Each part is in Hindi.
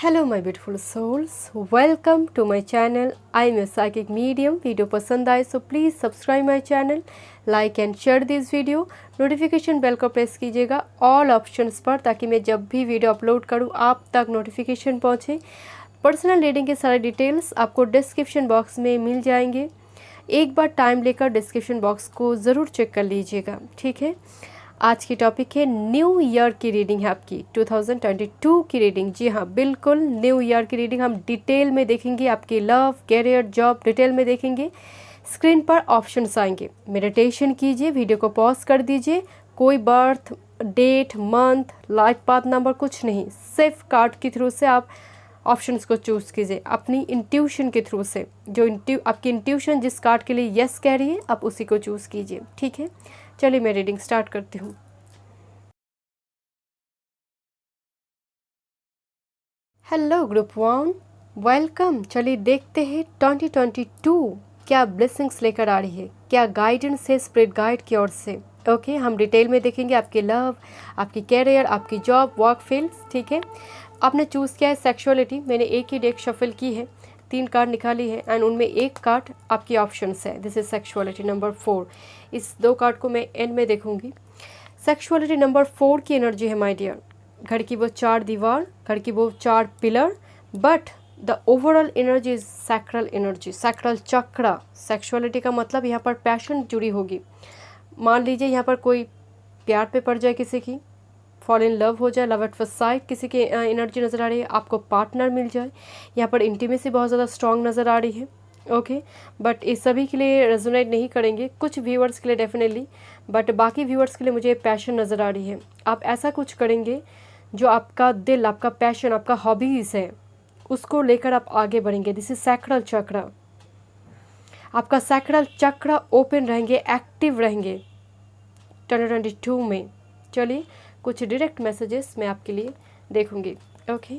Hello my beautiful souls, welcome to my channel. I am your psychic medium. Video पसंद आए तो please subscribe my channel, like and share this video. Notification bell को प्रेस कीजिएगा ऑल ऑप्शंस पर, ताकि मैं जब भी वीडियो अपलोड करूं आप तक नोटिफिकेशन पहुंचे। पर्सनल रीडिंग के सारे डिटेल्स आपको डिस्क्रिप्शन बॉक्स में मिल जाएंगे। एक बार टाइम लेकर डिस्क्रिप्शन बॉक्स को ज़रूर चेक कर लीजिएगा, ठीक है। आज की टॉपिक है न्यू ईयर की रीडिंग है आपकी 2022 की रीडिंग। जी हाँ, बिल्कुल न्यू ईयर की रीडिंग हम डिटेल में देखेंगे। आपकी लव, कैरियर, जॉब डिटेल में देखेंगे। स्क्रीन पर ऑप्शंस आएंगे, मेडिटेशन कीजिए, वीडियो को पॉज कर दीजिए। कोई birth date, month, life path number कुछ नहीं, सिर्फ कार्ड के थ्रू से आप ऑप्शंस को चूज़ कीजिए अपनी इंट्यूशन के थ्रू से। जो आपकी इंट्यूशन जिस कार्ड के लिए यस कह रही है आप उसी को चूज़ कीजिए, ठीक है। चलिए मैं रीडिंग स्टार्ट करती हूँ। Hello group one, welcome. चलिए देखते हैं 2022 क्या ब्लेसिंग्स लेकर आ रही है, क्या गाइडेंस है स्पिरिट गाइड की ओर से। ओके, हम डिटेल में देखेंगे आपकी लव, आपकी कैरियर, आपकी जॉब, वर्क फील्ड्स, ठीक है। आपने चूज़ किया है सेक्सुअलिटी। मैंने एक ही डेक शफल की है, 3 कार्ड निकाली है एंड उनमें एक कार्ड आपकी ऑप्शंस है। This is sexuality number 4। इस 2 कार्ड को मैं एंड में देखूंगी। सेक्सुअलिटी नंबर 4 की एनर्जी है माय डियर। घर की वो 4 दीवार, घर की वो 4 pillar, but the overall energy is sacral energy, sacral चक्र। सेक्सुअलिटी का मतलब यहाँ पर पैशन जुड़ी होगी। मान लीजिए यहाँ पर कोई प्यार पे पड़ जाए, किसी की फॉल इन लव हो जाए, लव एट फर्स्ट साइट किसी की एनर्जी नज़र आ रही है। आपको पार्टनर मिल जाए, यहाँ पर इंटीमेसी बहुत ज़्यादा स्ट्रॉन्ग नज़र आ रही है। ओके, बट इस सभी के लिए रेजोनेट नहीं करेंगे, कुछ व्यूअर्स के लिए डेफिनेटली, बट बाकी व्यूअर्स के लिए मुझे पैशन नज़र आ रही है। आप ऐसा कुछ करेंगे जो आपका दिल, आपका पैशन, आपका हॉबीज़ है, उसको लेकर आप आगे बढ़ेंगे। दिस इज सैक्रल चक्र। आपका सैक्रल चक्र ओपन रहेंगे, एक्टिव रहेंगे 2022 में। चलिए कुछ डायरेक्ट मैसेजेस मैं आपके लिए देखूंगी। Okay,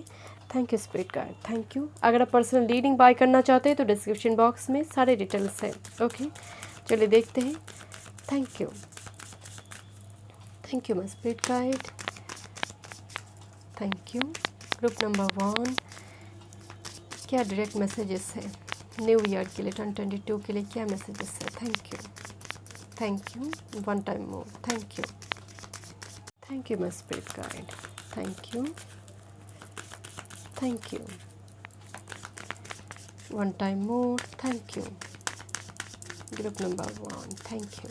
thank you spirit guide, thank you. अगर आप पर्सनल रीडिंग बाय करना चाहते हैं तो डिस्क्रिप्शन बॉक्स में सारे डिटेल्स हैं। ओके, चलिए देखते हैं। Thank you, thank you my spirit guide, thank you. Group number 1, क्या डायरेक्ट मैसेजेस है न्यू ईयर के लिए 2022 के लिए, क्या मैसेजेस है। Thank you, thank you, one time more, thank you, thank you my spirit guide, thank you, thank you, one time more, thank you. Group number 1, thank you.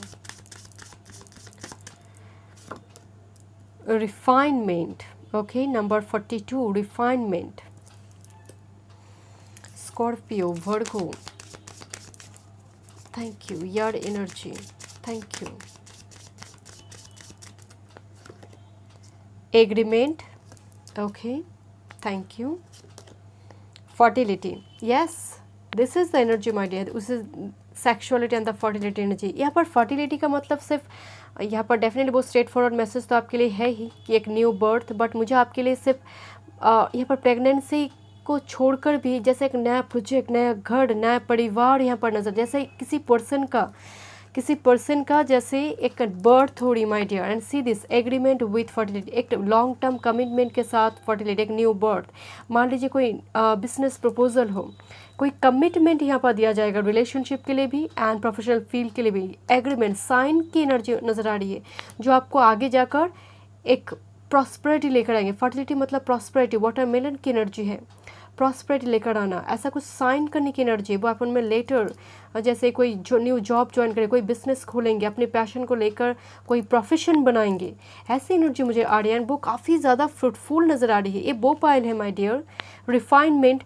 Refinement, okay, number 42, refinement. Scorpio, Virgo, thank you. यार energy, thank you. Agreement, okay, thank you. Fertility, yes, this is the energy my dear, this is sexuality and the fertility energy. यहाँ पर फर्टिलिटी का मतलब सिर्फ, यहाँ पर डेफिनेटली बहुत स्ट्रेट फॉरवर्ड मैसेज तो आपके लिए है ही कि एक न्यू बर्थ, बट मुझे आपके लिए सिर्फ यहाँ पर प्रेगनेंसी को छोड़कर भी जैसे एक नया प्रोजेक्ट, नया घर, नया परिवार यहाँ पर नजर, जैसे किसी पर्सन का जैसे एक बर्थ हो रही my dear. And see this agreement with fertility, एक लॉन्ग टर्म कमिटमेंट के साथ फर्टिलिटी, एक न्यू बर्थ। मान लीजिए कोई बिजनेस प्रपोजल हो, कोई कमिटमेंट यहाँ पर दिया जाएगा रिलेशनशिप के लिए भी एंड प्रोफेशनल फील्ड के लिए भी। एग्रीमेंट, साइन की एनर्जी नज़र आ रही है जो आपको आगे जाकर एक प्रॉस्पेरिटी लेकर आएंगे। फर्टिलिटी मतलब प्रॉस्पेरिटी, वाटरमेलन की एनर्जी है, प्रॉस्पेरिटी लेकर आना, ऐसा कुछ साइन करने की एनर्जी है। वो अपन में लेटर, जैसे कोई जो न्यू जॉब ज्वाइन करें, कोई बिजनेस खोलेंगे, अपने पैशन को लेकर कोई प्रोफेशन बनाएंगे, ऐसी एनर्जी मुझे आ रही है। एंड वो काफ़ी ज़्यादा फ्रूटफुल नज़र आ रही है। ये वो पायल है माय डियर। रिफाइनमेंट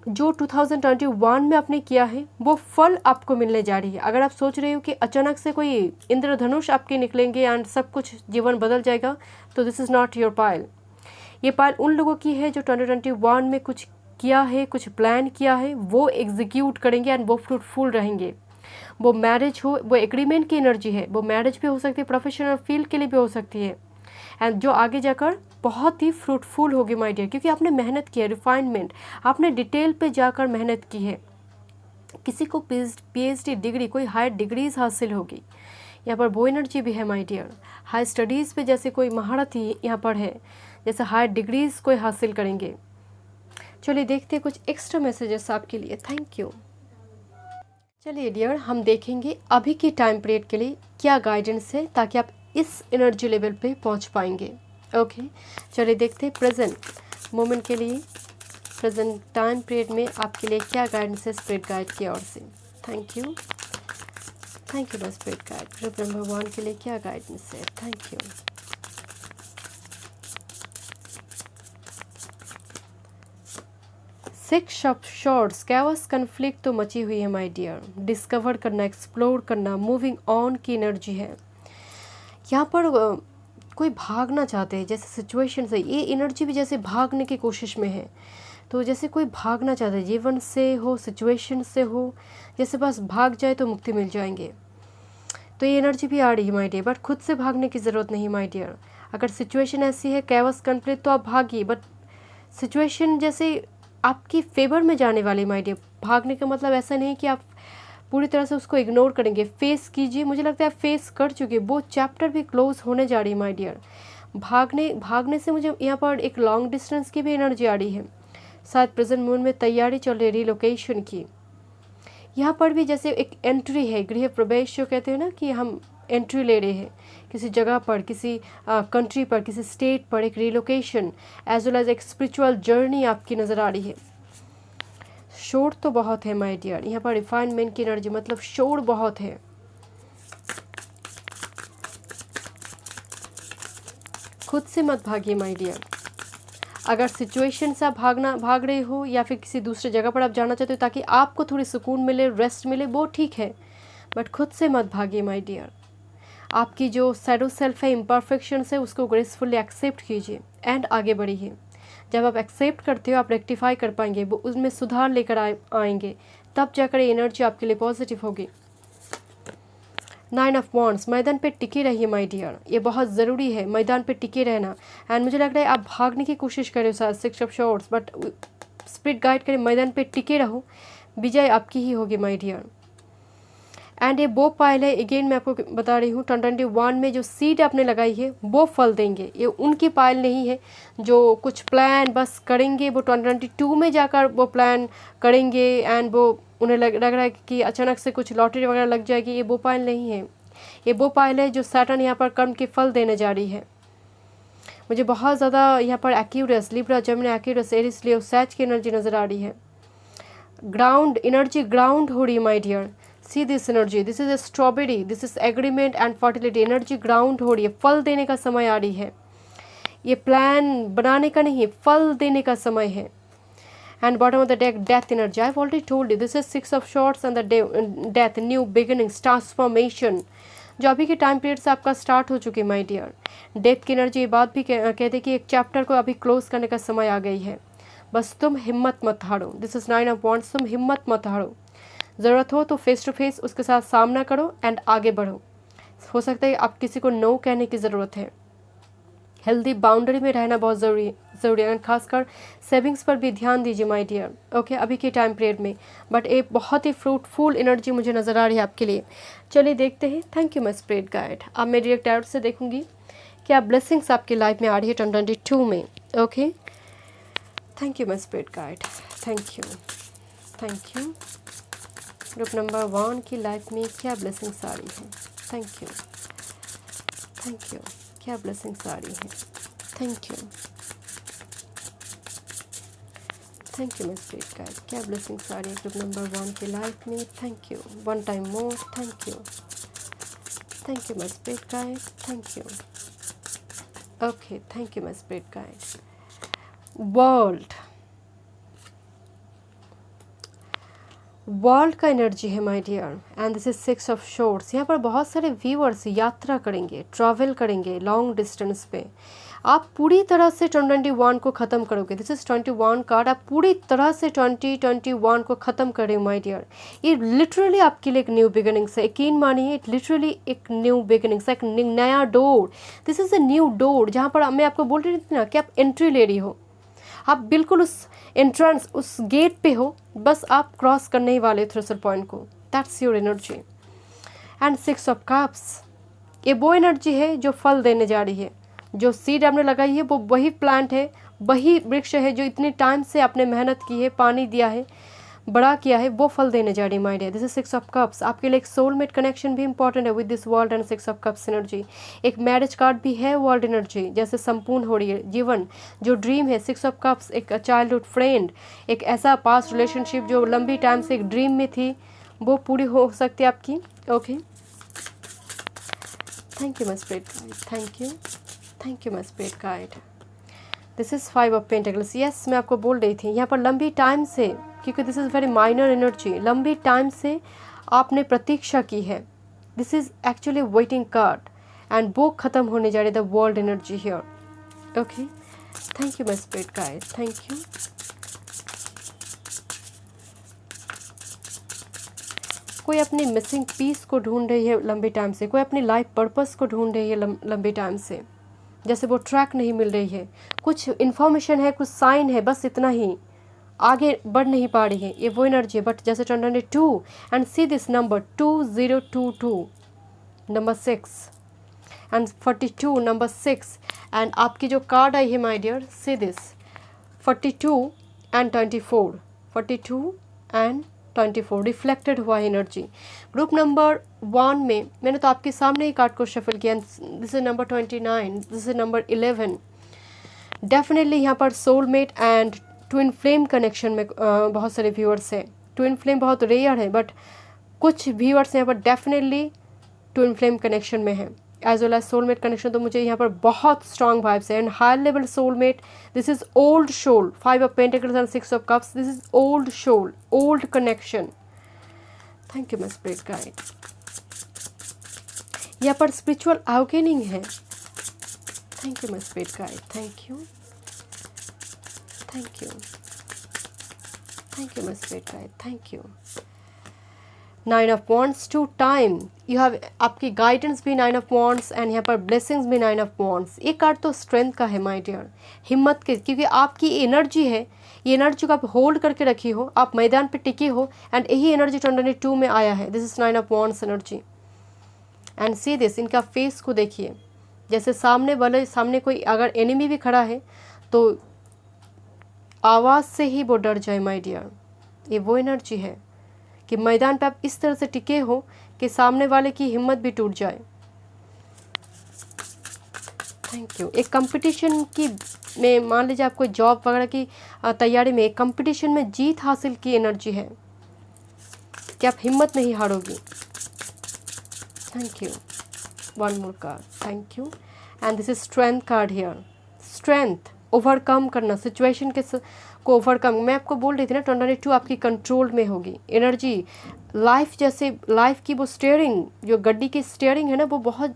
जो 2021 में आपने किया है वो फल आपको मिलने जा रही है। अगर आप सोच रहे हो कि अचानक से कोई इंद्रधनुष आपके निकलेंगे एंड सब कुछ जीवन बदल जाएगा, तो दिस इज़ नॉट योर पायल। ये पायल उन लोगों की है जो 2021 में कुछ किया है, कुछ प्लान किया है, वो एग्जीक्यूट करेंगे एंड वो फ्रूटफुल रहेंगे। वो मैरिज हो, वो एग्रीमेंट की एनर्जी है, वो मैरिज भी हो सकती है, प्रोफेशनल फील्ड के लिए भी हो सकती है, एंड जो आगे जाकर बहुत ही फ्रूटफुल होगी माय डियर, क्योंकि आपने मेहनत की है। रिफाइनमेंट, आपने डिटेल पे जाकर मेहनत की है। किसी को PhD डिग्री, कोई हायर डिग्रीज हासिल होगी, यहाँ पर वो एनर्जी भी है माय डियर। हाई स्टडीज़ पे जैसे कोई महारत ही यहाँ पर है, जैसे हायर डिग्रीज कोई हासिल करेंगे, चलिए देखते हैं कुछ एक्स्ट्रा मैसेजेस आपके लिए। Thank you. चलिए डियर, हम देखेंगे अभी के टाइम पीरियड के लिए क्या गाइडेंस है ताकि आप इस एनर्जी लेवल पे पहुंच पाएंगे। ओके, चलिए देखते हैं प्रेजेंट मोमेंट के लिए, प्रेजेंट टाइम पीरियड में आपके लिए क्या गाइडेंस है स्पिरिट गाइड की ओर से। Thank you, thank you my spirit guide. Group number 1 के लिए क्या गाइडेंस है। Thank you. Six of shorts, chaos conflict तो मची हुई है माय डियर। डिस्कवर करना, एक्सप्लोर करना, मूविंग ऑन की एनर्जी है यहाँ पर। कोई भागना चाहते हैं जैसे सिचुएशन से, ये एनर्जी भी जैसे भागने की कोशिश में है। तो जैसे कोई भागना चाहता है, जीवन से हो, सिचुएशन से हो, जैसे बस भाग जाए तो मुक्ति मिल जाएंगे। तो ये एनर्जी भी आ रही है माय डियर, बट खुद से भागने की ज़रूरत नहीं माय डियर। अगर सिचुएशन ऐसी है कैओस कन्फ्लिक्ट तो आप भागिए, बट सिचुएशन जैसे आपकी फेवर में जाने वाली माय डियर। भागने का मतलब ऐसा नहीं कि आप पूरी तरह से उसको इग्नोर करेंगे, फेस कीजिए। मुझे लगता है आप फेस कर चुके, वो चैप्टर भी क्लोज होने जा रही है माय डियर। भागने से मुझे यहाँ पर एक लॉन्ग डिस्टेंस की भी एनर्जी आ रही है। शायद प्रेजेंट मोमेंट में तैयारी चल रही है रिलोकेशन की। यहाँ पर भी जैसे एक एंट्री है, गृह प्रवेश जो कहते हैं ना, कि हम एंट्री ले रहे हैं किसी जगह पर, किसी कंट्री पर, किसी स्टेट पर, एक रिलोकेशन एज वेल एज एक स्पिरिचुअल जर्नी आपकी नज़र आ रही है। शोर तो बहुत है माय डियर, यहाँ पर रिफाइनमेंट की एनर्जी मतलब शोर बहुत है। खुद से मत भागिए माय डियर। अगर सिचुएशन से आप भाग रहे हो या फिर किसी दूसरे जगह पर आप जाना चाहते हो ताकि आपको थोड़ी सुकून मिले, रेस्ट मिले, वो ठीक है, बट खुद से मत भागिए माय डियर। आपकी जो शैडो सेल्फ है, इम्परफेक्शन है, उसको ग्रेसफुली एक्सेप्ट कीजिए एंड आगे बढ़िए। जब आप एक्सेप्ट करते हो आप रेक्टिफाई कर पाएंगे, वो उसमें सुधार लेकर आएंगे, तब जाकर एनर्जी आपके लिए पॉजिटिव होगी। 9 ऑफ वॉन्ड्स, मैदान पे टिके रहिए माय डियर, ये बहुत ज़रूरी है मैदान पे टिके रहना। एंड मुझे लग रहा है आप भागने की कोशिश कर रहे हो sir, 6 of shorts, but spirit guide करें मैदान पे टिके रहो, विजय आपकी ही होगी माय डियर। एंड ये वो पायल है, अगेन मैं आपको बता रही हूँ, 2021 में जो सीड आपने लगाई है वो फल देंगे। ये उनकी पायल नहीं है जो कुछ प्लान बस करेंगे, वो 2022 में जाकर वो प्लान करेंगे एंड वो उन्हें लग रहा है कि अचानक से कुछ लॉटरी वगैरह लग जाएगी। ये वो पायल नहीं है, ये वो पायल है जो सैटर्न यहाँ पर कर्म के फल देने जा रही है। मुझे बहुत ज़्यादा यहाँ पर Aquarius, Libra, Gemini, Aquarius, Aries, Leo, सैच की एनर्जी नज़र आ रही है। ग्राउंड एनर्जी ग्राउंड हो रही है my dear. See this energy, this is a strawberry, this is agreement and fertility. Energy ground हो रही है, फल देने का समय आ रही है। ये प्लान बनाने का नहीं है, फल देने का समय है। And bottom of the deck death energy, I have already told you, this is 6 of swords and the death, new beginnings, transformation जो अभी के टाइम पीरियड से आपका स्टार्ट हो चुकी है माय डियर। डेथ की एनर्जी ये बात भी कहते कि एक चैप्टर को अभी क्लोज करने का समय आ गई है। बस तुम हिम्मत मत हारो। दिस इज 9 ऑफ वॉन्ड्स, तुम हिम्मत मत हारो। ज़रूरत हो तो फेस टू फेस उसके साथ सामना करो एंड आगे बढ़ो। हो सकता है आप किसी को नो कहने की ज़रूरत है। हेल्दी बाउंड्री में रहना बहुत ज़रूरी है एंड खासकर सेविंग्स पर भी ध्यान दीजिए माय डियर। ओके, अभी के टाइम पीरियड में, बट एक बहुत ही फ्रूटफुल एनर्जी मुझे नज़र आ रही है आपके लिए। चलिए देखते हैं। Thank you my spirit guide. अब मैं डायरेक्ट टैरोट से देखूंगी क्या ब्लेसिंग्स आपकी लाइफ में आ रही है 2022 में। Okay, thank you my spirit guide, thank you, thank you. Group number 1 की लाइफ में क्या ब्लेसिंग्स आ रही है। Thank you, thank you. क्या ब्लेसिंग्स आ रही है। Thank you, thank you my spirit guide. क्या ब्लेसिंग्स आ रही है ग्रुप नंबर 1 की लाइफ में। Thank you, 1 time more. Thank you, thank you my spirit guide, thank you. Okay, thank you my spirit guide. World का एनर्जी है my dear and this is 6 of swords. यहाँ पर बहुत सारे व्यूअर्स यात्रा करेंगे, ट्रैवल करेंगे लॉन्ग डिस्टेंस पे। आप पूरी तरह से 2021 को ख़त्म करोगे। This is 21 card. आप पूरी तरह से 2021 को ख़त्म करें माय डियर। ये लिटरली आपके लिए एक न्यू बिगिनिंग्स है, यकीन मानिए, लिटरली एक न्यू बिगिनिंग्स, एक नया door. This is a new door जहाँ पर मैं आपको बोल रही थी ना कि आप एंट्री ले रही हो, आप बिल्कुल उस एंट्रेंस, उस गेट पे हो, बस आप क्रॉस करने ही वाले थ्रेशोल्ड पॉइंट को। That's your energy. And 6 of cups, ये वो एनर्जी है जो फल देने जा रही है। जो सीड आपने लगाई है वो वही प्लांट है, वही वृक्ष है जो इतने टाइम से आपने मेहनत की है, पानी दिया है, बड़ा किया है, वो फल देने जा रही है my dear. This is 6 of cups. आपके लिए एक सोलमेट कनेक्शन भी इंपॉर्टेंट है with this world and 6 of cups energy. एक मैरिज कार्ड भी है वर्ल्ड एनर्जी, जैसे संपूर्ण हो रही है जीवन, जो ड्रीम है 6 ऑफ कप्स, एक चाइल्डहुड फ्रेंड, एक ऐसा पास्ट रिलेशनशिप जो लंबी टाइम से एक ड्रीम में थी, वो पूरी हो सकती है आपकी। Okay, thank you my spirit guide, thank you my spirit guide. This is 5 of pentacles. Yes, मैं आपको बोल रही थी यहाँ पर लंबी टाइम से, क्योंकि this is very minor energy, लंबी टाइम से आपने प्रतीक्षा की है। This is actually waiting card and वो ख़त्म होने जा रही है the world energy here. Okay, thank you my spirit guide, thank you. कोई अपनी मिसिंग पीस को ढूंढ रही है लंबी टाइम से, कोई अपनी लाइफ पर्पस को ढूंढ रही है लंबी टाइम से, जैसे वो ट्रैक नहीं मिल रही है, कुछ इन्फॉर्मेशन है, कुछ साइन है, बस इतना ही, आगे बढ़ नहीं पा रही है, ये वो एनर्जी है। बट जैसे 22 and see this number 2022 number 6 and 42 number 6 and आपकी जो कार्ड आई है my dear, see this 42 and 24, 42 and 24 reflected हुआ है एनर्जी। ग्रुप नंबर 1 में मैंने तो आपके सामने ही कार्ड को शफल किया। This is number 29, this is number 11। Definitely यहाँ पर soulmate and twin flame connection में बहुत सारे व्यूअर्स हैं। ट्विन फ्लेम बहुत रेयर है, बट कुछ व्यूअर्स यहाँ पर डेफिनेटली ट्विन फ्लेम कनेक्शन में है, as well as soulmate connection. तो मुझे यहाँ पर बहुत स्ट्रॉन्ग वाइब्स है and high level soulmate. This is old soul, 5 of pentacles and 6 of cups. This is old soul, old connection. Thank you my spirit guide. यहाँ पर स्पिरिचुअल अवेकनिंग है। Thank you my spirit guide, thank you, thank you, thank you my spirit guide, thank you. 9 of wands to time, you have आपकी गाइडेंस भी 9 ऑफ वॉन्ड्स एंड यहाँ पर ब्लेसिंग्स भी 9 ऑफ वॉन्ड्स। ये कार्ड तो स्ट्रेंथ का है माय डियर, हिम्मत के, क्योंकि आपकी एनर्जी है, ये एनर्जी को आप होल्ड करके रखी हो, आप मैदान पे टिकी हो एंड यही एनर्जी 22 में आया है। This is 9 of wands energy and see this, इनका फेस को देखिए, जैसे सामने कोई अगर एनिमी भी खड़ा है तो आवाज़ से ही वो डर जाए माय डियर। ये वो एनर्जी है कि मैदान पे आप इस तरह से टिके हो कि सामने वाले की हिम्मत भी टूट जाए। Thank you. एक कंपटीशन की में, मान लीजिए आप कोई जॉब वगैरह की तैयारी में, एक कंपटीशन में जीत हासिल की एनर्जी है कि आप हिम्मत नहीं हारोगी। Thank you. One more card, thank you. And this is strength card here. Strength, overcome करना, सिचुएशन को ओवरकम। मैं आपको बोल रही थी ना 22 आपकी कंट्रोल में होगी एनर्जी। लाइफ जैसे, लाइफ की वो स्टीयरिंग, जो गड्डी की स्टीयरिंग है ना, वो बहुत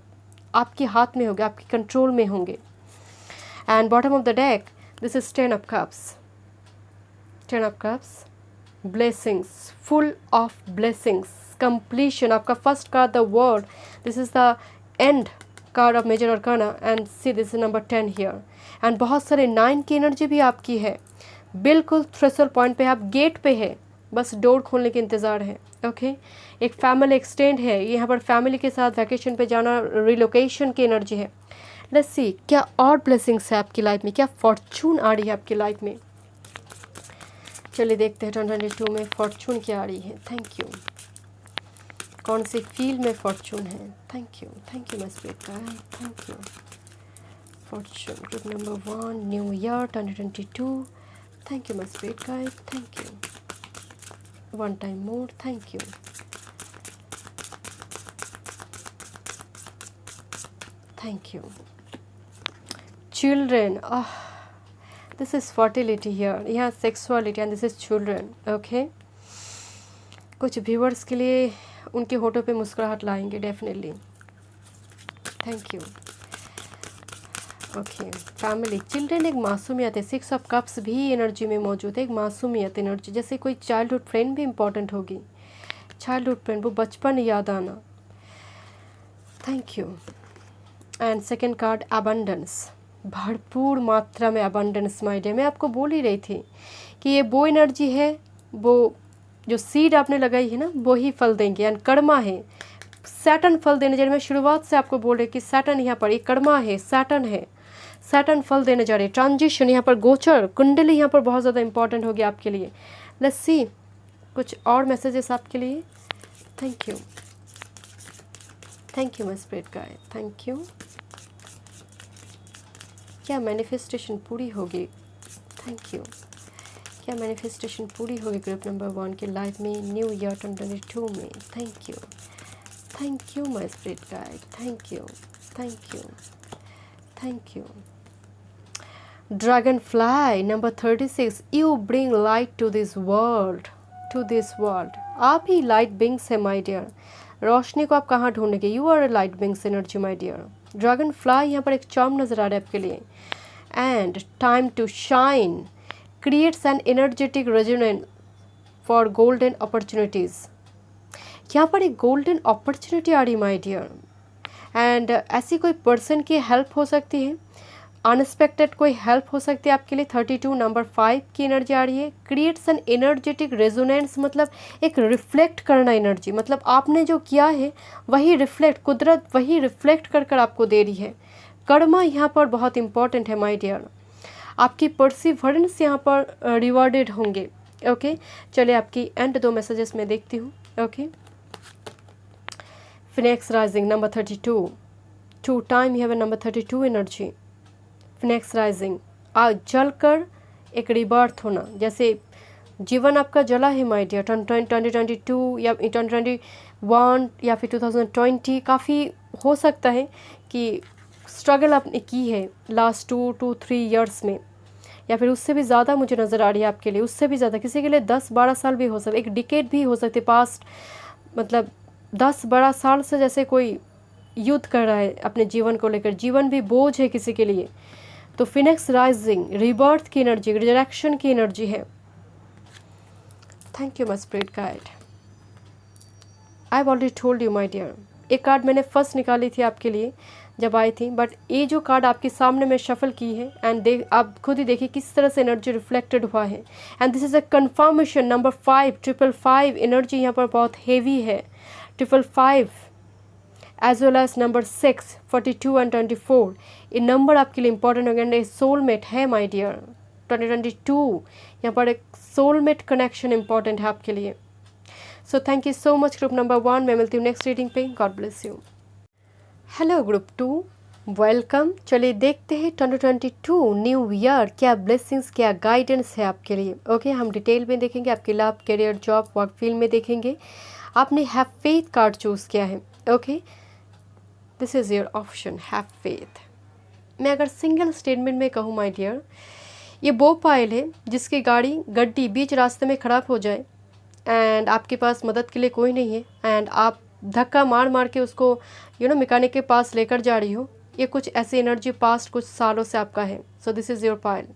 आपके हाथ में होगी, आपकी कंट्रोल में होंगे। And bottom of the deck, this is 10 of cups, 10 of cups, blessings, full of blessings, completion. आपका first card the world, this is the end card of major arcana and see this is number 10 here. And बहुत सारे 9 की एनर्जी भी आपकी है, बिल्कुल थ्रेशोल्ड पॉइंट पे, आप गेट पे है, बस डोर खोलने के इंतज़ार है। ओके, एक फैमिली एक्सटेंड है, यहाँ पर फैमिली के साथ वैकेशन पे जाना, रिलोकेशन की एनर्जी है। लेट्स सी क्या और ब्लेसिंग्स है आपकी लाइफ में, क्या फॉर्चून आ रही है आपकी लाइफ में। चलिए देखते हैं 22 में फॉर्चून क्या आ रही है। Thank you. कौन सी फील्ड में फॉर्चून है। Thank you, thank you my spirit guide, thank you. Fortune group number 1, new year 2022। Thank you my spirit guide, thank you. One time more, thank you. Thank you. Children, this is fertility here. Yeah, sexuality and this is children. Okay. कुछ व्यूअर्स के लिए उनके होठों पे मुस्कुराहट लाएंगे definitely. Thank you. Okay, family, children एक मासूमियत है। 6 ऑफ कप्स भी एनर्जी में मौजूद है, एक मासूमियत एनर्जी, जैसे कोई चाइल्डहुड फ्रेंड भी इम्पॉर्टेंट होगी। चाइल्डहुड फ्रेंड, वो बचपन याद आना। Thank you. And second card abundance, भरपूर मात्रा में अबंडेंस माय डियर। मैं आपको बोल ही रही थी कि ये वो एनर्जी है, वो जो सीड आपने लगाई है ना, वो ही फल देंगे। एंड कर्मा है, सैटर्न फल देने। जैसे मैं शुरुआत से आपको बोल रही कि सैटर्न यहाँ पर, ये कर्मा है, सैटर्न है। सैटर्न फल देने जा रही है, ट्रांजिशन यहाँ पर, गोचर कुंडली यहाँ पर बहुत ज़्यादा इंपॉर्टेंट होगी आपके लिए। लेट्स सी कुछ और मैसेजेस आपके लिए। Thank you, thank you my spirit guide, thank you. क्या मैनिफेस्टेशन पूरी होगी? Thank you. क्या मैनिफेस्टेशन पूरी होगी ग्रुप नंबर 1 की लाइफ में न्यू ईयर 2022 में? Thank you, thank you my spirit guide, thank you, thank you, thank you. Dragonfly number 36, you bring light to this world, to this world। आप ही लाइट बिंग्स है माय डियर। रोशनी को आप कहाँ ढूंढेंगे? You are a light beings energy my dear. Dragonfly यहाँ पर एक चार्म नज़र आ रहा है आपके लिए। And time to shine creates an energetic resonance for golden opportunities. यहाँ पर एक गोल्डन अपॉर्चुनिटी आ रही माय डियर। एंड ऐसी कोई पर्सन की हेल्प हो सकती है, अनएक्सपेक्टेड कोई हेल्प हो सकती है आपके लिए। 32 नंबर 5 की एनर्जी आ रही है। क्रिएट्स एन एनर्जेटिक रेजोनेंस मतलब एक रिफ्लेक्ट करना एनर्जी, मतलब आपने जो किया है वही रिफ्लेक्ट, कुदरत वही रिफ्लेक्ट कर कर आपको दे रही है। कर्मा यहाँ पर बहुत इंपॉर्टेंट है माय डियर। आपकी परसिवरेंस यहाँ पर रिवॉर्डेड होंगे। ओके चलिए आपकी एंड 2 मैसेजेस में देखती हूँ। Okay Phoenix rising number 32, 2 time यह नंबर 32 एनर्जी। फिनिक्स राइजिंग जलकर एक रिबर्थ होना, जैसे जीवन आपका जला है माय डियर। 2022 या 2021 या फिर 2020 काफ़ी हो सकता है कि स्ट्रगल आपने की है लास्ट 2 to 3 ईयर्स में, या फिर उससे भी ज़्यादा मुझे नज़र आ रही है आपके लिए, उससे भी ज़्यादा। किसी के लिए 10-12 साल भी हो सकता है, एक डिकेड भी हो सकती है पास्ट, मतलब 10-12 साल से जैसे कोई युद्ध कर रहा है अपने जीवन को लेकर, जीवन भी बोझ है किसी के लिए। तो फिनिक्स राइजिंग रिबर्थ की एनर्जी, रिजरेक्शन की एनर्जी है। Thank you my spirit guide. I have already told you my dear. एक कार्ड मैंने फर्स्ट निकाली थी आपके लिए जब आई थी, बट ये जो कार्ड आपके सामने मैं शफल की है एंड आप खुद ही देखिए किस तरह से एनर्जी रिफ्लेक्टेड हुआ है। And this is a confirmation. Number 5 555 energy यहाँ पर बहुत हेवी है। 555 as well as number 6 42 and 24, ये नंबर आपके लिए इंपॉर्टेंट हो गया। सोलमेट है माय डियर। 2022 यहाँ पर एक सोलमेट कनेक्शन इंपॉर्टेंट है आपके लिए। So thank you so much group number 1। मैं मिलती हूँ नेक्स्ट रीडिंग पे। God bless you. Hello group 2, welcome. चलिए देखते हैं 2022 न्यू ईयर क्या ब्लेसिंग्स, क्या गाइडेंस है आपके लिए। ओके हम डिटेल में देखेंगे, आपके love, career, job, work field में देखेंगे। आपने हैव फेथ कार्ड चूज़ किया है। Okay this is your option, have faith. मैं अगर सिंगल स्टेटमेंट में कहूँ माय डियर, ये वो पायल है जिसकी गड्डी बीच रास्ते में ख़राब हो जाए एंड आपके पास मदद के लिए कोई नहीं है एंड आप धक्का मार मार के उसको मैकेनिक के पास लेकर जा रही हो। ये कुछ ऐसी एनर्जी पास्ट कुछ सालों से आपका है। सो दिस इज़ योर पायल,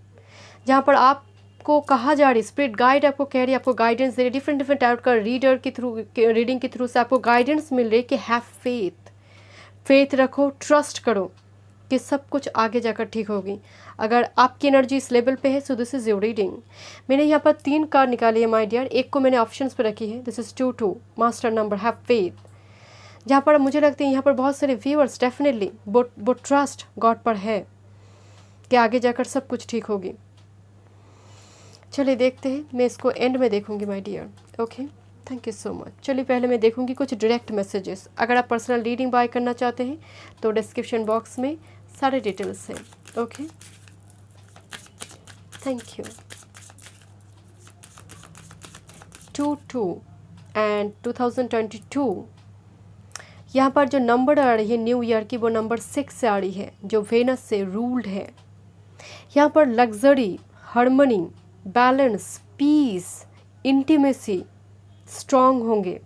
जहाँ पर आपको कहा जा रही, स्पिरिट गाइड आपको कह रही है, आपको गाइडेंस दे रही, डिफरेंट टाइप का रीडिंग के थ्रू से आपको गाइडेंस मिल रही है कि हैव फेथ, फेथ रखो, ट्रस्ट करो कि सब कुछ आगे जाकर ठीक होगी। अगर आपकी एनर्जी इस लेवल पे है, so this is your reading. मैंने यहाँ पर 3 कार्ड निकाली है माय डियर, एक को मैंने ऑप्शंस पे रखी है। This is 2 master number, have faith, जहाँ पर मुझे लगता है यहाँ पर बहुत सारे व्यूअर्स डेफिनेटली वो ट्रस्ट गॉड पर है कि आगे जाकर सब कुछ ठीक होगी। चलिए देखते हैं, मैं इसको एंड में देखूँगी my dear. Okay thank you so much. चलिए पहले मैं देखूंगी कुछ डायरेक्ट मैसेजेस। अगर आप पर्सनल रीडिंग बाय करना चाहते हैं तो डिस्क्रिप्शन बॉक्स में सारे डिटेल्स हैं। Okay thank you. 22 एंड 2022 यहाँ पर जो नंबर आ रही है न्यू ईयर की, वो नंबर 6 से आ रही है, जो वेनस से रूल्ड है। यहाँ पर luxury, harmony, balance, peace, intimacy strong होंगे।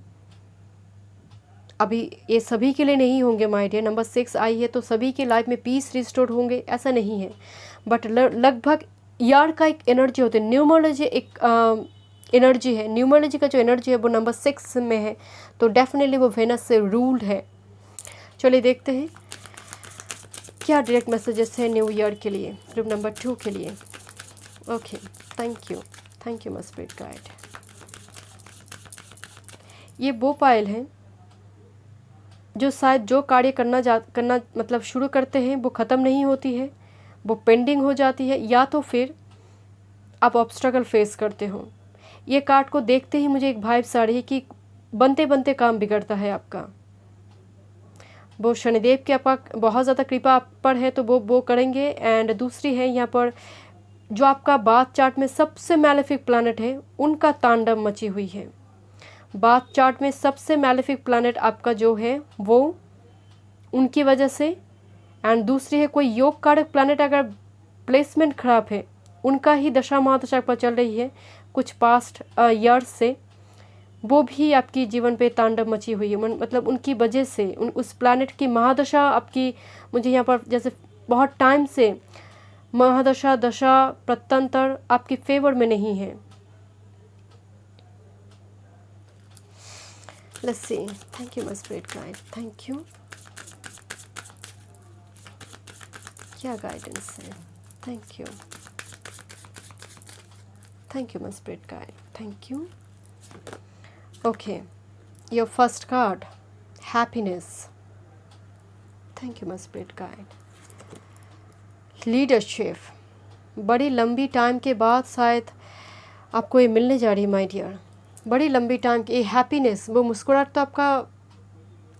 अभी ये सभी के लिए नहीं होंगे माय डियर। नंबर 6 आई है तो सभी के लाइफ में पीस रिस्टोर होंगे ऐसा नहीं है, बट लगभग ईयर का एक एनर्जी होती है। न्यूमरोलॉजी एक एनर्जी है, न्यूमरोलॉजी का जो एनर्जी है वो नंबर 6 में है, तो डेफिनेटली वो वेनस से रूल्ड है। चलिए देखते हैं क्या डायरेक्ट मैसेजेस है न्यू ईयर के लिए, ग्रुप नंबर 2 के लिए। Okay thank you my spirit guide. ये वो पायल है जो शायद जो कार्य करना मतलब शुरू करते हैं वो ख़त्म नहीं होती है, वो पेंडिंग हो जाती है, या तो फिर आप ऑब्स्ट्रगल फेस करते हो। ये कार्ड को देखते ही मुझे एक वाइब्स आ रही है कि बनते बनते काम बिगड़ता है आपका। वो शनिदेव की आपका बहुत ज़्यादा कृपा आप पर है तो वो करेंगे। एंड दूसरी है यहाँ पर जो आपका बाथ चार्ट में सबसे मैलेफिक प्लैनेट है उनका तांडव मची हुई है। बाथ चार्ट में सबसे मैलेफिक प्लैनेट आपका जो है वो उनकी वजह से। एंड दूसरी है कोई योग कारक प्लैनेट अगर प्लेसमेंट खराब है, उनका ही दशा महादशा पर चल रही है कुछ पास्ट ईयर्स से, वो भी आपकी जीवन पे तांडव मची हुई है। मतलब उनकी वजह से उस प्लैनेट की महादशा आपकी, मुझे यहाँ पर जैसे बहुत टाइम से महादशा दशा प्रत्यंतर आपकी फेवर में नहीं है। Let's see. Thank you my spirit guide, thank you. क्या गाइडेंस है? Thank you, thank you my spirit guide, thank you. Okay, your first card happiness. Thank you my spirit guide. Leadership, बड़ी लंबी टाइम के बाद शायद आपको ये मिलने जा रही है माय डियर। बड़ी लंबी टाइम की हैप्पीनेस, वो मुस्कुराहट तो आपका।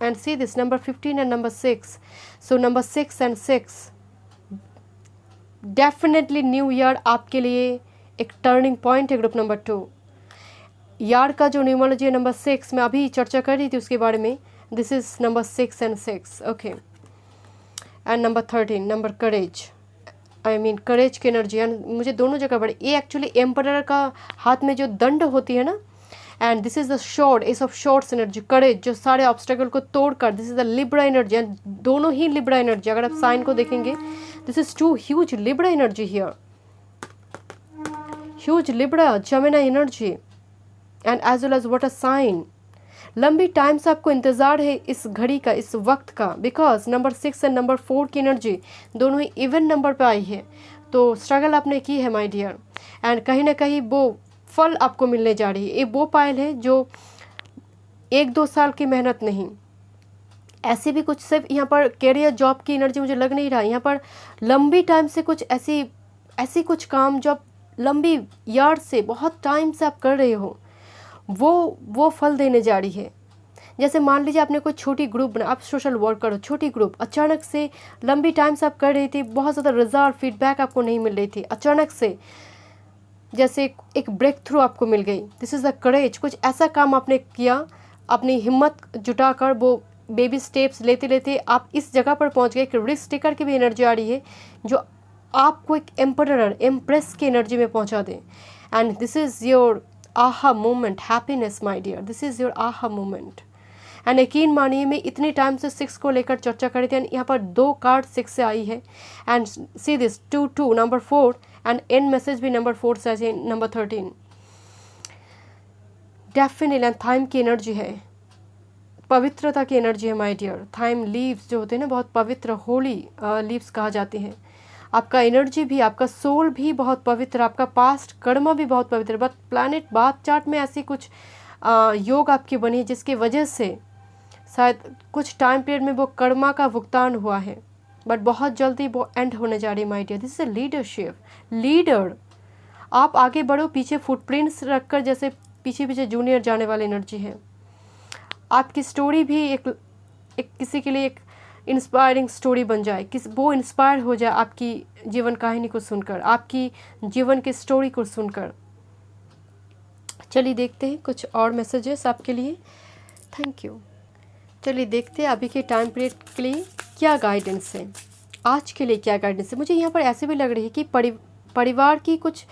And see this number 15 and number 6, so number 6 and 6 definitely new year आपके लिए एक टर्निंग पॉइंट है। ग्रुप नंबर 2 यार का जो न्यूमरोलॉजी है नंबर 6, मैं अभी चर्चा कर रही थी उसके बारे में। This is number 6 and 6, okay. And number 13 number courage, I mean courage की एनर्जी। एंड मुझे दोनों जगह बड़े, ये एक्चुअली एम्परर का हाथ में जो दंड होती है ना, and this is the sword, ace of swords energy, courage जो सारे ऑब्स्टेकल को तोड़कर, this is the Libra energy. And दोनों ही लिब्रा एनर्जी, अगर आप साइन को देखेंगे, this is two huge Libra energy here, huge Libra जमेना energy and as well as what a sign. लंबी टाइम से आपको इंतज़ार है इस घड़ी का, इस वक्त का, बिकॉज नंबर 6 एंड नंबर 4 की एनर्जी दोनों ही इवन नंबर पे आई है। तो स्ट्रगल आपने की है माय डियर, एंड कहीं ना कहीं वो फल आपको मिलने जा रही है। ये वो पायल है जो 1-2 साल की मेहनत नहीं, ऐसे भी कुछ सिर्फ यहाँ पर कैरियर जॉब की एनर्जी मुझे लग नहीं रहा। यहाँ पर लंबी टाइम से कुछ ऐसी कुछ काम जो आप लंबी ईयर से बहुत टाइम से आप कर रहे हो, वो फल देने जा रही है। जैसे मान लीजिए आपने कोई छोटी ग्रुप बना, आप सोशल वर्कर हो, छोटी ग्रुप, अचानक से लंबी टाइम से आप कर रही थी, बहुत ज़्यादा रिजल्ट फीडबैक आपको नहीं मिल रही थी, अचानक से जैसे एक ब्रेक थ्रू आपको मिल गई। दिस इज़ द करेज, कुछ ऐसा काम आपने किया, अपनी हिम्मत जुटाकर वो बेबी स्टेप्स लेते लेते आप इस जगह पर पहुंच गए। एक रिस्क टेकर की भी एनर्जी आ रही है जो आपको एक एम्परर, एम्प्रेस की एनर्जी में पहुंचा दे। And this is your aha moment, happiness my dear, this is your aha moment. And यकीन मानिए मैं इतनी टाइम से 6 को लेकर चर्चा करी थी, एंड यहाँ पर 2 कार्ड 6 से आई है। And see this 2 number 4 and and message भी नंबर 4 से आई, नंबर 13 डेफिनेटली। एंड टाइम की एनर्जी है, पवित्रता की एनर्जी है माय डियर। टाइम लीव्स जो होते हैं ना, बहुत पवित्र, होली लीव्स कहा जाते हैं। आपका एनर्जी भी, आपका सोल भी बहुत पवित्र, आपका पास्ट कर्म भी बहुत पवित्र। बट प्लैनेट बाथ चार्ट में ऐसी कुछ योग आपकी बनी है जिसकी वजह से शायद कुछ टाइम पीरियड में वो कर्मा का भुगतान हुआ है, बट बहुत जल्दी वो एंड होने जा रही है my dear. This is a leadership, leader. आप आगे बढ़ो, पीछे फुटप्रिंट्स रखकर जैसे पीछे पीछे जूनियर जाने वाली एनर्जी है। आपकी स्टोरी भी एक किसी के लिए एक इंस्पायरिंग स्टोरी बन जाए, वो इंस्पायर हो जाए आपकी जीवन कहानी को सुनकर, आपकी जीवन की स्टोरी को सुनकर। चलिए देखते हैं कुछ और मैसेजेस आपके लिए। Thank you. चलिए देखते हैं अभी के टाइम पीरियड के लिए क्या गाइडेंस है, आज के लिए क्या गाइडेंस है। मुझे यहाँ पर ऐसे भी लग रही है कि परिवार की कुछ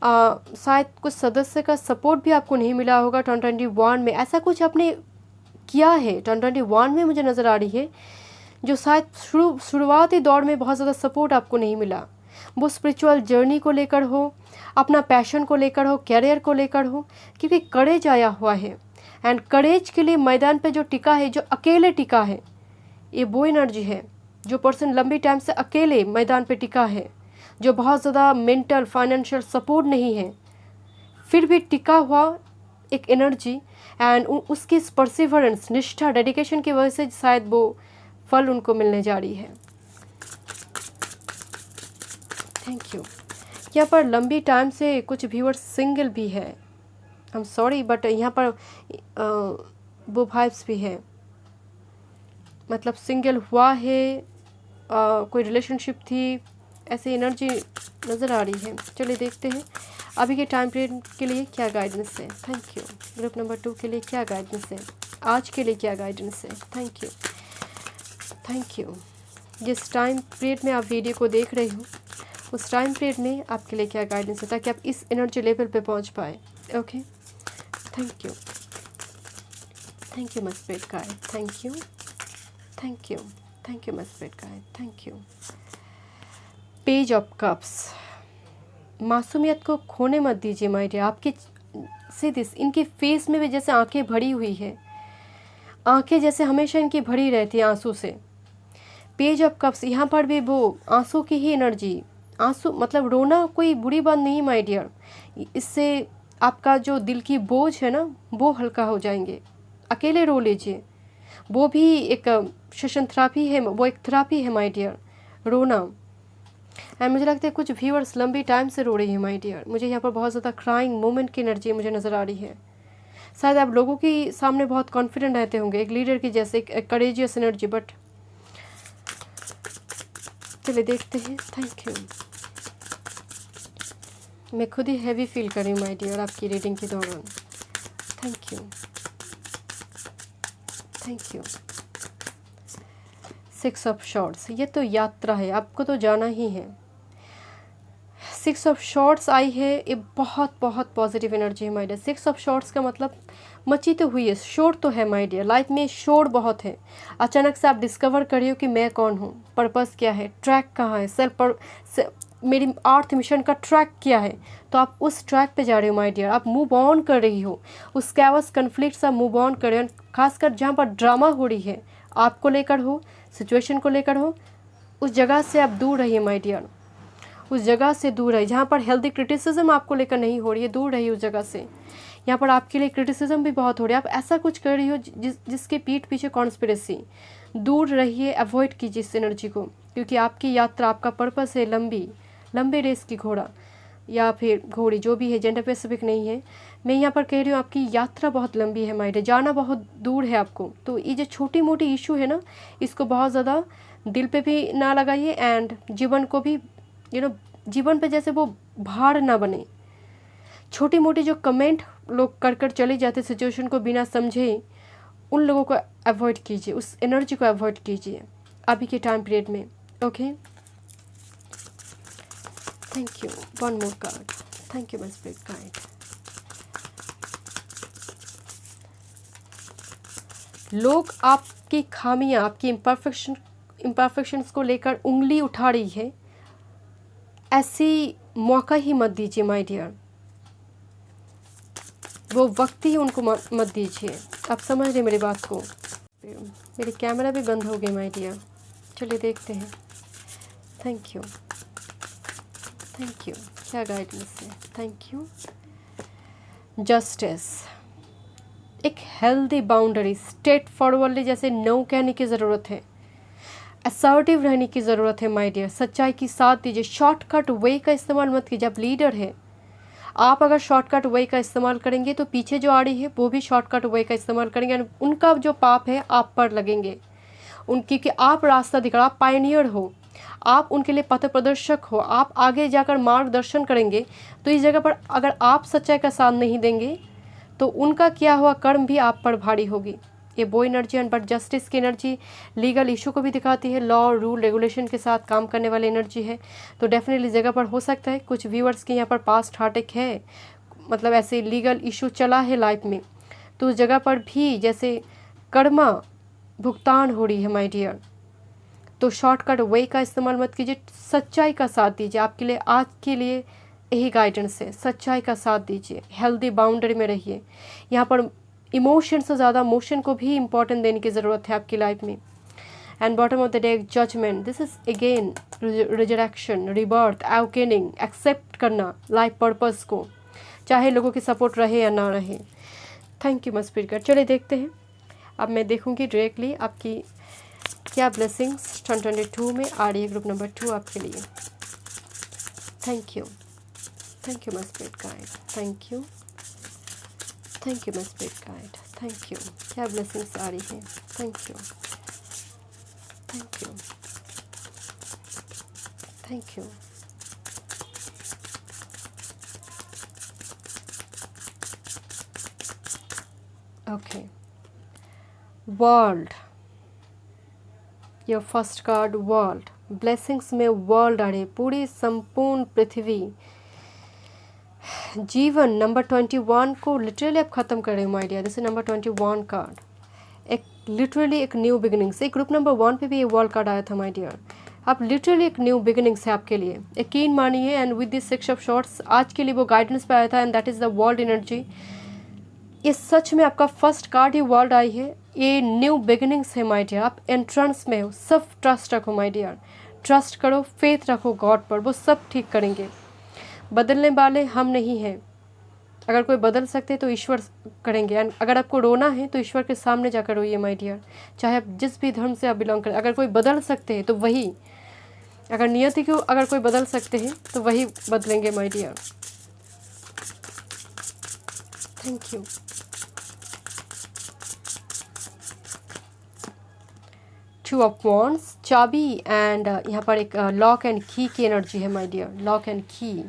शायद कुछ सदस्य का सपोर्ट भी आपको नहीं मिला होगा 2021 में। ऐसा कुछ आपने किया है 2021 में, मुझे नज़र आ रही है, जो शायद शुरुआती दौर में बहुत ज़्यादा सपोर्ट आपको नहीं मिला। वो स्पिरिचुअल जर्नी को लेकर हो, अपना पैशन को लेकर हो, कैरियर को लेकर हो, क्योंकि करेज आया हुआ है। एंड करेज के लिए मैदान पे जो टिका है, जो अकेले टिका है, ये वो एनर्जी है। जो पर्सन लंबी टाइम से अकेले मैदान पे टिका है, जो बहुत ज़्यादा मेंटल फाइनेंशियल सपोर्ट नहीं है, फिर भी टिका हुआ एक एनर्जी, एंड उसकी परसिवरेंस, निष्ठा, डेडिकेशन की वजह से शायद वो फल उनको मिलने जा रही है। Thank you. यहाँ पर लंबी टाइम से कुछ व्यूअर्स सिंगल भी है, आई एम सॉरी, बट यहाँ पर वो वाइब्स भी है, मतलब सिंगल हुआ है, कोई रिलेशनशिप थी, ऐसी एनर्जी नज़र आ रही है। चलिए देखते हैं अभी के टाइम पीरियड के लिए क्या गाइडेंस है। Thank you. ग्रुप नंबर 2 के लिए क्या गाइडेंस है, आज के लिए क्या गाइडेंस है। Thank you, thank you. जिस टाइम पीरियड में आप वीडियो को देख रहे हो उस टाइम पीरियड में आपके लिए क्या गाइडेंस है, ताकि आप इस एनर्जी लेवल पे पहुंच पाए। Okay, thank you, thank you my spirit guide, thank you, thank you, thank you my spirit guide, thank you. Page of cups, मासूमियत को खोने मत दीजिए माय डियर। आपकी सीधी इनकी फेस में भी जैसे आंखें भरी हुई है, आंखें जैसे हमेशा इनकी भरी रहती है आंसू से। पेज ऑफ कप्स, यहाँ पर भी वो आंसू की ही एनर्जी। आंसू मतलब रोना कोई बुरी बात नहीं माय डियर, इससे आपका जो दिल की बोझ है ना वो हल्का हो जाएंगे। अकेले रो लीजिए, वो भी एक सेशन थेरापी है, वो एक थेरापी है माय डियर, रोना। एंड मुझे लगता है कुछ व्यूअर्स लंबी टाइम से रो रही है माय डियर। मुझे यहाँ पर बहुत ज़्यादा क्राइंग मोमेंट की एनर्जी मुझे नज़र आ रही है। शायद आप लोगों के सामने बहुत कॉन्फिडेंट रहते होंगे, एक लीडर की जैसे, एक करेजियस एनर्जी। बट चलिए देखते हैं। Thank you. मैं खुद ही हैवी फील कर रही हूँ माय डियर आपकी रीडिंग के दौरान। Thank you, thank you. 6 of shorts, ये तो यात्रा है, आपको तो जाना ही है। 6 ऑफ शॉर्ट्स आई है, ये बहुत बहुत पॉजिटिव एनर्जी है माय डियर। 6 ऑफ शॉर्ट्स का मतलब मची तो हुई है, शोर तो है माय डियर, लाइफ में शोर बहुत है। अचानक से आप डिस्कवर करिए कि मैं कौन हूँ, पर्पस क्या है, ट्रैक कहाँ है, मेरी अर्थ मिशन का ट्रैक क्या है। तो आप उस ट्रैक पे जा रहे हो माय डियर, आप मूव ऑन कर रही हो, उस कैवस कन्फ्लिक्ट से मूव ऑन कर रहे हो। खासकर जहाँ पर ड्रामा हो रही है, आपको लेकर हो, सिचुएशन को लेकर हो, उस जगह से आप दूर रहिए माय डियर, उस जगह से दूर रहिए। जहाँ पर हेल्दी क्रिटिसिज्म आपको लेकर नहीं हो रही है, दूर रहिए उस जगह से। यहाँ पर आपके लिए क्रिटिसिज्म भी बहुत हो रही है, आप ऐसा कुछ कर रही हो जिसके पीठ पीछे कॉन्स्पिरेसी। दूर रहिए, अवॉइड कीजिए इस एनर्जी को, क्योंकि आपकी यात्रा, आपका पर्पस है लंबे रेस की घोड़ा या फिर घोड़ी, जो भी है, जेंडर स्पेसिफिक नहीं है। मैं यहाँ पर कह रही हूँ आपकी यात्रा बहुत लंबी है माय डियर, जाना बहुत दूर है आपको। तो ये जो छोटी मोटी इशू है ना, इसको बहुत ज़्यादा दिल पे भी ना लगाइए, एंड जीवन को भी जीवन पे जैसे वो भार ना बने। छोटी मोटी जो कमेंट लोग कर चले जाते सिचुएशन को बिना समझे, उन लोगों को अवॉइड कीजिए, उस एनर्जी को अवॉइड कीजिए अभी के टाइम पीरियड में। Okay, thank you. One more card, thank you my spirit guide. लोग आपकी खामियां, आपकी इम्परफेक्शंस को लेकर उंगली उठा रही है, ऐसी मौका ही मत दीजिए माय डियर, वो वक्त ही उनको मत दीजिए। आप समझ रहे मेरी बात को। मेरी कैमरा भी बंद हो गई माय डियर। चलिए देखते हैं। Thank you, thank you. क्या गाइडेंस है। Thank you. जस्टिस, एक हेल्दी बाउंड्री, स्ट्रेट फॉरवर्डली जैसे नो कहने की ज़रूरत है, असर्टिव रहने की ज़रूरत है माय डियर। सच्चाई की साथ दीजिए, शॉर्टकट वे का इस्तेमाल मत कीजिए। आप लीडर है, आप अगर शॉर्टकट वे का इस्तेमाल करेंगे तो पीछे जो आ रही है वो भी शॉर्टकट वे का इस्तेमाल करेंगे, उनका जो पाप है आप पर लगेंगे। क्योंकि आप रास्ता दिखा, आप पायनियर हो, आप उनके लिए पथ प्रदर्शक हो, आप आगे जाकर मार्गदर्शन करेंगे। तो इस जगह पर अगर आप सच्चाई का साथ नहीं देंगे तो उनका किया हुआ कर्म भी आप पर भारी होगी। ये वो एनर्जी है, बट जस्टिस की एनर्जी लीगल इशू को भी दिखाती है, लॉ रूल रेगुलेशन के साथ काम करने वाली एनर्जी है। तो डेफिनेटली जगह पर हो सकता है कुछ व्यूअर्स के यहाँ पर पास्ट हार्टेक है, मतलब ऐसे लीगल इशू चला है लाइफ में, तो उस जगह पर भी जैसे कर्मा भुगतान हो रही है माय डियर। तो शॉर्टकट वे का इस्तेमाल मत कीजिए, सच्चाई का साथ दीजिए। आपके लिए आज के लिए यही गाइडेंस है, सच्चाई का साथ दीजिए, हेल्दी बाउंड्री में रहिए। यहाँ पर इमोशन से ज़्यादा मोशन को भी इम्पोर्टेंट देने की ज़रूरत है आपकी लाइफ में। And bottom of the day judgement, this is again resurrection, rebirth, awakening, accept करना लाइफ पर्पस को, चाहे लोगों की सपोर्ट रहे या ना रहे। Thank you my spirit guide. चलिए देखते हैं, अब मैं देखूंगी डायरेक्टली आपकी क्या ब्लेसिंग्स 2022 में आ रही है ग्रुप नंबर 2 आपके लिए। Thank you, thank you my spirit guide, thank you, thank you my spirit guide, thank you. क्या ब्लेसिंग्स आ रही हैं, thank you, thank you, thank you. Okay, world, your first card world, blessings में वर्ल्ड आ रही, पूरी संपूर्ण पृथ्वी, जीवन। नंबर 21 को लिटरली आप ख़त्म कर रहे हो my dear, this is number 21 card, एक लिटरली एक न्यू बिगिनिंग्स। एक ग्रुप नंबर 1 पे भी ये वर्ल्ड कार्ड आया था माय डियर, आप लिटरली एक न्यू बिगिनिंग्स है आपके लिए, यकीन मानिए। And with this 6 of swords आज के लिए वो गाइडेंस पे आया था, and that is the world energy. ये सच में आपका फर्स्ट कार्ड ही वर्ल्ड आई है, ये न्यू बिगिनिंग्स है माय डियर। आप एंट्रेंस में हो, सब ट्रस्ट रखो माय डियर, ट्रस्ट करो, फेथ रखो गॉड पर, वो सब ठीक करेंगे। बदलने वाले हम नहीं हैं, अगर कोई बदल सकते तो ईश्वर करेंगे। एंड अगर आपको रोना है तो ईश्वर के सामने जाकर रोइए माय डियर, चाहे आप जिस भी धर्म से आप बिलोंग करें। अगर कोई बदल सकते हैं तो वही, अगर नियति को अगर कोई बदल सकते हैं तो वही बदलेंगे my dear. Thank you. Two of wands, चाबी, एंड यहाँ पर एक लॉक एंड की एनर्जी है my dear, lock and key.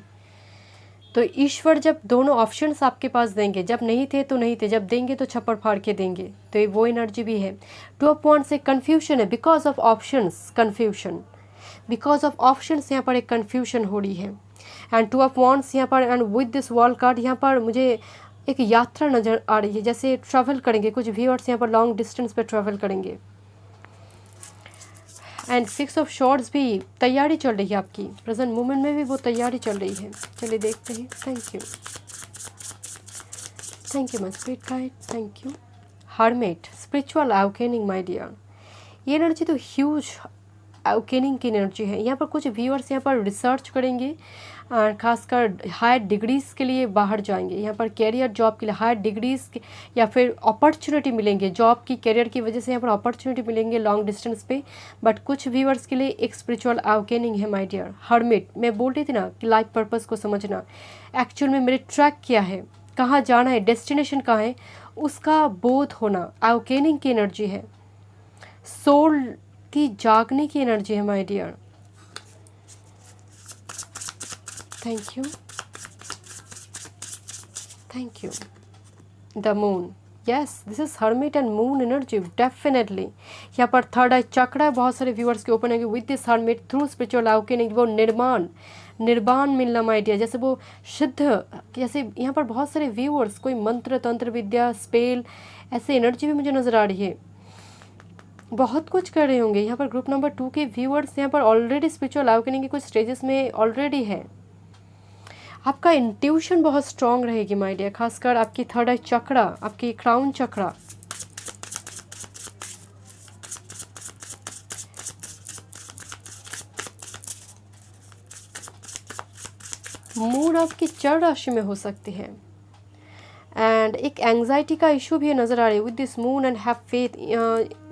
तो ईश्वर जब दोनों ऑप्शंस आपके पास देंगे, जब नहीं थे तो नहीं थे, जब देंगे तो छप्पर फाड़ के देंगे, तो ये वो एनर्जी भी है। टू ऑफ वॉन्ड्स से कन्फ्यूजन है, because of options, confusion, because of options यहाँ पर एक कन्फ्यूजन हो रही है। एंड टू ऑफ वॉन्ड्स यहाँ पर, and with this world card यहाँ पर मुझे एक यात्रा नज़र आ रही है, जैसे ट्रैवल करेंगे कुछ व्यूअर्स यहाँ पर, लॉन्ग डिस्टेंस पे ट्रैवल करेंगे। एंड 6 ऑफ शॉर्ट्स भी तैयारी चल रही है आपकी, प्रेजेंट मोमेंट में भी वो तैयारी चल रही है। चलिए देखते हैं। Thank you, thank you my spirit guide, thank you. Hermit, spiritual awakening my dear, ये एनर्जी तो ह्यूज अवेकनिंग की एनर्जी है। यहाँ पर कुछ व्यूअर्स यहाँ पर रिसर्च करेंगे, और खासकर हायर डिग्रीज़ के लिए बाहर जाएंगे, यहाँ पर कैरियर जॉब के लिए हायर डिग्रीज़ या फिर अपॉर्चुनिटी मिलेंगे, जॉब की कैरियर की वजह से यहाँ पर अपॉर्चुनिटी मिलेंगे लॉन्ग डिस्टेंस पे। बट कुछ व्यूअर्स के लिए एक स्पिरिचुअल अवेकनिंग है माय डियर। हर्मिट, मैं बोल रही थी ना कि लाइफ पर्पस को समझना, एक्चुअल में मेरे ट्रैक क्या है, कहाँ जाना है, डेस्टिनेशन कहाँ है, उसका बोध होना, अवेकनिंग की एनर्जी है, सोल की जागने की एनर्जी है my dear. Thank you, thank you. The moon, yes this is hermit and moon energy, definitely. यहाँ पर थर्ड आई चक्रा बहुत सारे व्यूअर्स के ओपन होंगे with this hermit through spiritual awakening, वो निर्वाण मिलना माय डियर, जैसे वो सिद्ध, जैसे यहाँ पर बहुत सारे व्यूअर्स कोई मंत्र तंत्र विद्या स्पेल ऐसे एनर्जी भी मुझे नज़र आ रही है, बहुत कुछ कर रहे होंगे। यहाँ पर ग्रुप नंबर 2 के व्यूअर्स यहाँ पर ऑलरेडी स्पिरिचुअल अवेकनिंग के कुछ स्टेजेस में ऑलरेडी है। आपका इंट्यूशन बहुत स्ट्रांग रहेगी माय डियर, खासकर आपकी थर्ड आई चक्रा, आपकी क्राउन चक्रा। मूड आपकी चर राशि में हो सकती है, एंड एक एंजाइटी का इशू भी नज़र आ रही है with this moon and have faith.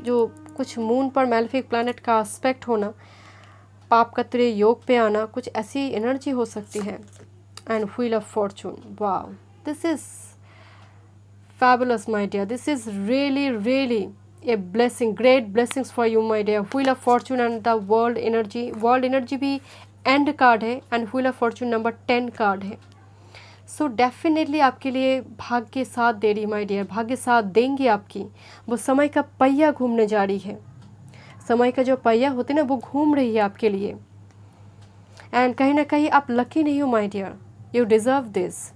जो कुछ मून पर मैलेफिक प्लैनेट का एस्पेक्ट होना, पाप का त्रिय योग पे आना, कुछ ऐसी एनर्जी हो सकती है। And wheel of Fortune, wow this is fabulous my dear, this is really a blessing, great blessings for you my dear। wheel of fortune and the world energy भी एंड कार्ड है, and wheel of fortune number 10 card है। सो डेफिनेटली आपके लिए भाग्य साथ दे रही माय डियर, भाग्य साथ देंगे आपकी। वो समय का पहिया घूमने जा रही है, समय का जो पहिया होते ना वो घूम रही है आपके लिए। एंड कहीं ना कहीं आप लकी नहीं हो my dear, you deserve this,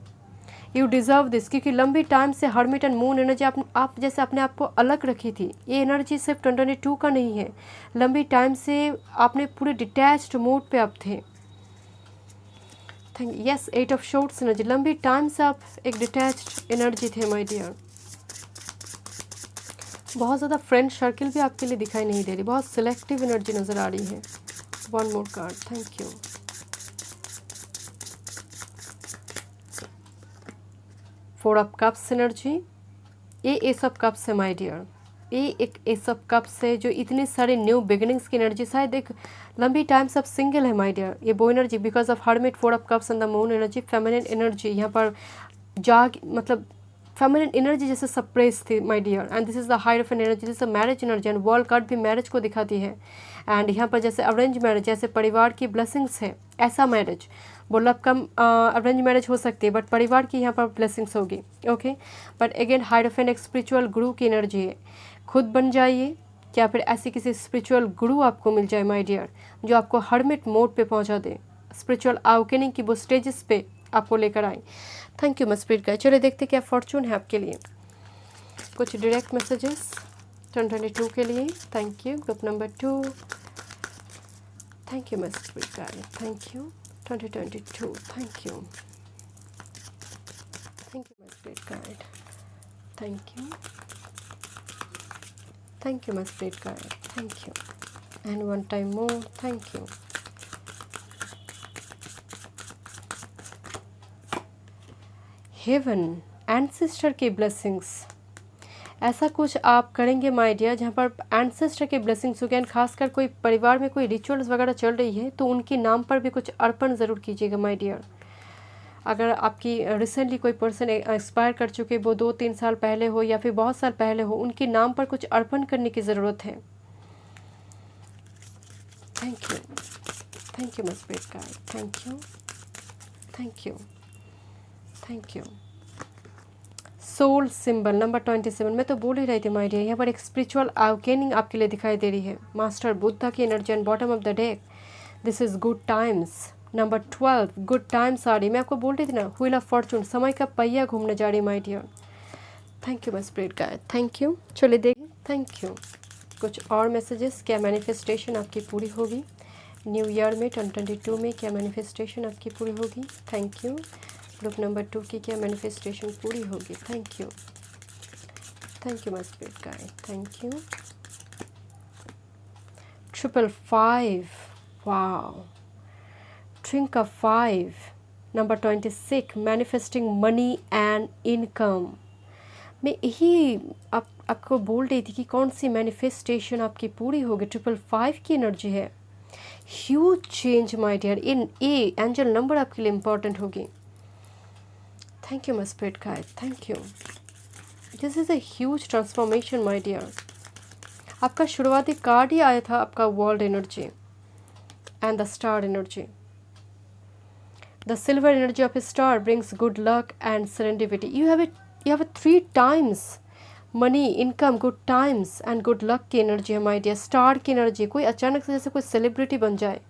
you deserve this, क्योंकि लंबी टाइम से हर्मिट एंड मून एनर्जी आप जैसे अपने आप को अलग रखी थी। ये एनर्जी सिर्फ 2022 का नहीं है, लंबी टाइम से आपने पूरे डिटैच्ड मोड पे आप थे। Thank yes, 8 of swords energy, लंबी टाइम से आप एक डिटैच्ड एनर्जी थे माय डियर। बहुत ज़्यादा फ्रेंड सर्किल भी आपके लिए दिखाई नहीं दे रही, बहुत सिलेक्टिव एनर्जी नज़र आ रही है। One more card, thank you. Four of cups energy, ये एस ऑफ कप्स है माय डियर, ये एक एस ऑफ कप्स है जो इतनी सारी न्यू बिगिनिंग्स की एनर्जी, शायद एक लंबी टाइम से आप सिंगल है माय डियर, ये वो energy because of hermit, four of cups and the moon energy, feminine energy यहाँ पर जाग, मतलब फेमिनिन एनर्जी जैसे सप्रेस थी my dear, and this is the height of an energy, this is marriage energy, and world card भी मैरिज को दिखाती है। एंड यहाँ पर जैसे अरेंज मैरिज, जैसे परिवार की ब्लेसिंग्स है, ऐसा मैरिज, बोला कम अरेंज मैरिज हो सकती है बट परिवार की यहाँ पर ब्लेसिंग्स होगी। Okay, but again height of an एक स्पिरिचुअल गुरु की एनर्जी है, खुद बन जाइए या फिर ऐसी किसी स्पिरिचुअल गुरु आपको मिल जाए माय डियर, जो आपको हर्मिट मोड पे पहुंचा दे, स्पिरिचुअल अवेकनिंग की वो स्टेजेस पे आपको लेकर आए। Thank you my spirit guide. चलिए देखते क्या फॉर्चून है आपके लिए, कुछ डायरेक्ट मैसेजेस 2022 के लिए। Thank you group number 2। Thank you my spirit guide, thank you 2022, thank you, thank you my spirit guide, thank you, thank you my spirit guide, thank you, and one time more, thank you. Heaven, ancestor की ब्लेसिंग्स, ऐसा कुछ आप करेंगे माय डियर जहाँ पर एंसेस्टर की ब्लेसिंग्स होगी, एंड खासकर कोई परिवार में कोई रिचुअल्स वगैरह चल रही है तो उनके नाम पर भी कुछ अर्पण ज़रूर कीजिएगा माय डियर। अगर आपकी रिसेंटली कोई पर्सन एक्सपायर कर चुके, वो 2-3 साल पहले हो या फिर बहुत साल पहले हो, उनके नाम पर कुछ अर्पण करने की ज़रूरत है। Thank you, thank you my spirit guide, thank you, thank you, thank you. Soul symbol number 27, मैं तो बोल ही रही थी माय डियर, यहाँ पर एक स्पिरिचुअल अवेकनिंग आपके लिए दिखाई दे रही है, मास्टर बुद्धा की energy, and bottom of the deck this is good times. Number 12, good times आ रही, मैं आपको बोल रही थी ना, व्हील ऑफ फॉर्चून, समय का पहिया घूमने जा रही my dear. Thank you my spirit guide, thank you. चलिए देखें, थैंक यू। कुछ और मैसेजेस, क्या मैनिफेस्टेशन आपकी पूरी होगी न्यू ईयर में 2022 में, क्या मैनिफेस्टेशन आपकी पूरी होगी। Thank you. ग्रुप नंबर 2 की क्या मैनिफेस्टेशन पूरी होगी। Thank you, thank you my spirit guide, thank you. 555, wow, ट्रिंक of 5, number 26, manifesting money and income. मैं यही आपको बोल रही थी कि कौन सी मैनिफेस्टेशन आपकी पूरी होगी। 555 की एनर्जी है, huge change my dear, in a angel number आपके लिए इंपॉर्टेंट होगी। Thank you my spirit guide, thank you. This is a huge transformation my dear. आपका शुरुआती कार्ड ही आया था, आपका world energy and the star energy. The silver energy of a star brings good luck and serendipity. You have a 3 times money, income, good times and good luck की एनर्जी है माय डियर। स्टार की एनर्जी, कोई अचानक से जैसे कोई सेलिब्रिटी बन जाए,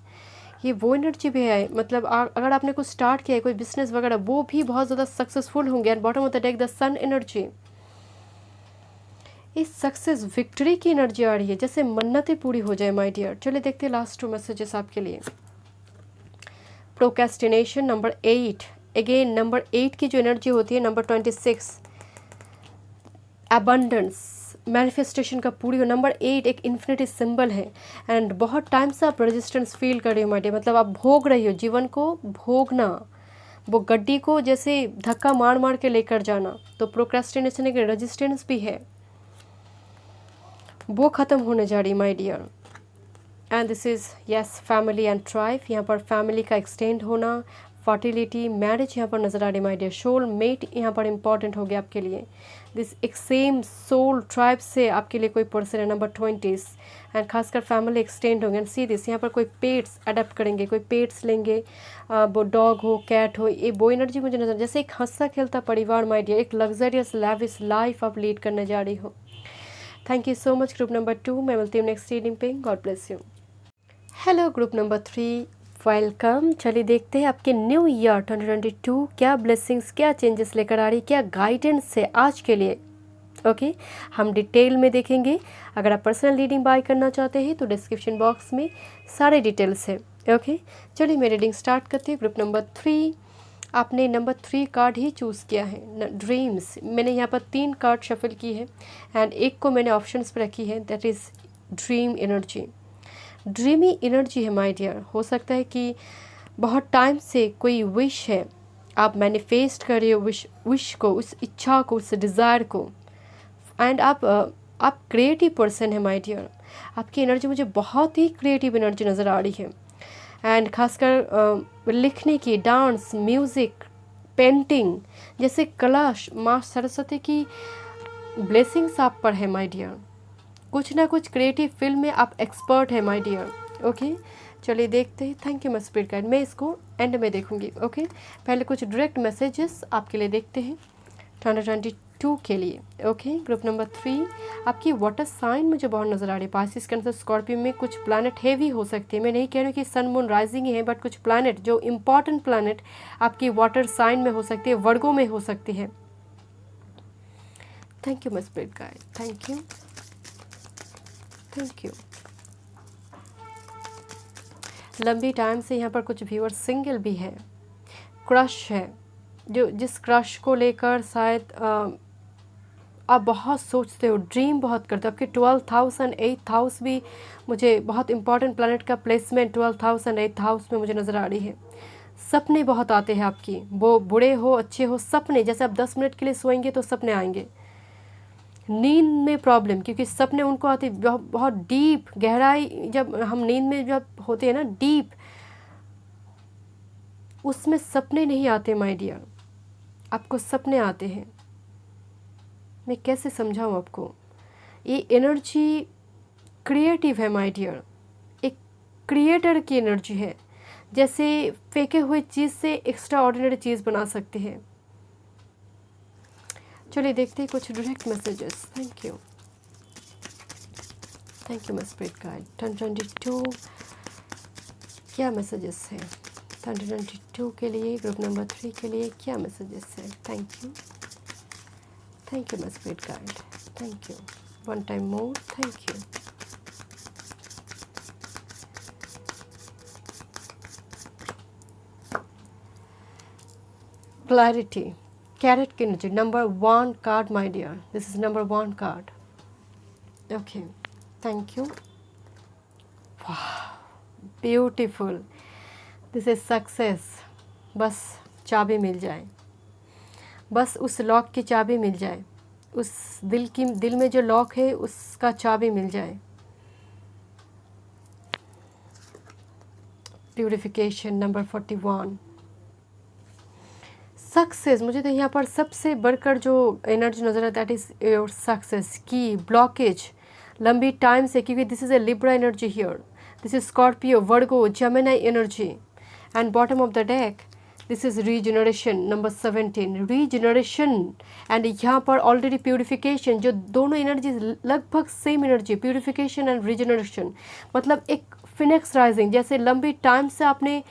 ये वो एनर्जी भी है। मतलब अगर आपने कुछ स्टार्ट किया है, कोई बिजनेस वगैरह, वो भी बहुत ज़्यादा सक्सेसफुल होंगे। And bottom of the deck the sun energy, इस सक्सेस विक्ट्री की एनर्जी आ रही है, जैसे मन्नतें पूरी हो जाए माय डियर। चलिए देखते हैं लास्ट 2 मैसेजेस आपके लिए। प्रोक्रेस्टिनेशन नंबर 8, अगेन नंबर 8 की जो एनर्जी होती है, नंबर 26, अबंडेंस, मैनिफेस्टेशन का पूरी हो। नंबर 8 एक इन्फिनिटी सिंबल है, एंड बहुत टाइम से आप रेजिस्टेंस फील कर रही हो माय डियर, मतलब आप भोग रही हो जीवन को, भोगना, वो गड्डी को जैसे धक्का मार मार के लेकर जाना, तो प्रोक्रेस्टिनेशन एक रेजिस्टेंस भी है, वो ख़त्म होने जा रही my dear. And this is yes family and tribe, यहाँ पर फैमिली का एक्सटेंड होना, फर्टिलिटी, मैरिज यहाँ पर नज़र आ रही माय डियर। सोल मेट यहाँ पर इंपॉर्टेंट हो गया आपके लिए। दिस एक सेम सोल ट्राइब से आपके लिए कोई पर्सन है, नंबर 20, एंड खासकर फैमिली एक्सटेंड होंगे। एंड सी दिस, यहाँ पर कोई पेट्स अडेप्ट करेंगे, कोई पेट्स लेंगे, वो डॉग हो, कैट हो, ये वो एनर्जी मुझे नजर, जैसे एक हंसता खेलता परिवार माय डियर, एक लग्जरियस लैविश लाइफ आप लीड करने जा रही हो। Thank you so much group number 2, मैं मिलती हूँ नेक्स्ट रीडिंग पे। God bless you. Hello group number 3, welcome. चलिए देखते हैं आपके न्यू ईयर 2022 क्या ब्लेसिंग्स, क्या चेंजेस लेकर आ रही, क्या गाइडेंस है आज के लिए। ओके, हम डिटेल में देखेंगे। अगर आप पर्सनल रीडिंग बाय करना चाहते हैं तो डिस्क्रिप्शन बॉक्स में सारे डिटेल्स है। ओके, चलिए मैं रीडिंग स्टार्ट करती हूँ। ग्रुप नंबर 3, आपने नंबर 3 कार्ड ही चूज़ किया है, ड्रीम्स। मैंने यहाँ पर 3 कार्ड शफल की है, एंड एक को मैंने ऑप्शंस पर रखी है, that is dream energy. Dreamy energy है माय डियर। हो सकता है कि बहुत टाइम से कोई विश है, आप मैनिफेस्ट कर रहे हो विश को, उस इच्छा को, उस डिज़ायर को, एंड आप आप क्रिएटिव पर्सन है माय डियर। आपकी एनर्जी मुझे बहुत ही क्रिएटिव एनर्जी नज़र आ रही है। एंड खासकर लिखने की, डांस, म्यूज़िक, पेंटिंग जैसे कला, माँ सरस्वती की ब्लेसिंग्स आप पर है माय डियर। कुछ ना कुछ क्रिएटिव फील्ड में आप एक्सपर्ट है माय डियर। ओके, चलिए देखते हैं। Thank you my spirit guide. मैं इसको एंड में देखूंगी। ओके, पहले कुछ डायरेक्ट मैसेजेस आपके लिए देखते हैं 2022 के लिए। ओके, ग्रुप नंबर 3 आपकी वाटर साइन मुझे बहुत नज़र आ रही है। पासिस के अंदर स्कॉर्पियो में कुछ प्लैनेट हैवी हो सकती है। मैं नहीं कह रही हूँ कि सन मून राइजिंग ही है, बट कुछ प्लैनेट जो इम्पॉर्टेंट प्लैनेट आपकी वाटर साइन में हो सकती है, वर्गों में हो सकती है। Thank you my spirit guide, thank you, thank you. लंबी टाइम से यहाँ पर कुछ व्यूअर सिंगल भी है, क्रश है, जो जिस क्रश को लेकर शायद आप बहुत सोचते हो, ड्रीम बहुत करते हो। आपके 12th house and 8th house भी मुझे बहुत इंपॉर्टेंट प्लैनेट का placement 12th house and 8th house में मुझे नज़र आ रही है। सपने बहुत आते हैं आपकी, वो बुरे हो अच्छे हो, सपने जैसे आप 10 मिनट के लिए सोएंगे तो सपने आएंगे। नींद में प्रॉब्लम, क्योंकि सपने उनको आते बहुत डीप गहराई, जब हम नींद में जब होते हैं ना डीप, उसमें सपने नहीं आते माय डियर, आपको सपने आते हैं। मैं कैसे समझाऊँ आपको, ये एनर्जी क्रिएटिव है माय डियर, एक क्रिएटर की एनर्जी है। जैसे फेंके हुए चीज़ से एक्स्ट्रा ऑर्डिनरी चीज़ बना सकते हैं। चलिए देखते हैं कुछ direct messages. Thank you, thank you my spirit guide. 2022 क्या मैसेजेस हैं 2022 के लिए, ग्रुप नंबर 3 के लिए क्या मैसेजेस हैं? Thank you, thank you my spirit guide, thank you. One time more, thank you. Clarity, कैरेट की energy, number 1 card my dear, this is number 1 card. Okay, thank you. Beautiful, this is success. बस चाबी मिल जाए, बस उस लॉक की चाबी मिल जाए, उस दिल में जो लॉक है उसका चाबी मिल जाए। Purification, number 41। सक्सेस, मुझे तो यहाँ पर सबसे बढ़कर जो एनर्जी नज़र आता है दैट इज़ योर सक्सेस की ब्लॉकेज लंबी टाइम से, क्योंकि this is A Libra energy here, this is Scorpio, Virgo, Gemini energy. And bottom of the deck this is regeneration, number 17, regeneration. And यहाँ पर ऑलरेडी प्यूरिफिकेशन, जो दोनों एनर्जी लगभग same energy, purification and regeneration, मतलब एक फिनिक्स राइजिंग। जैसे लंबी टाइम से आपने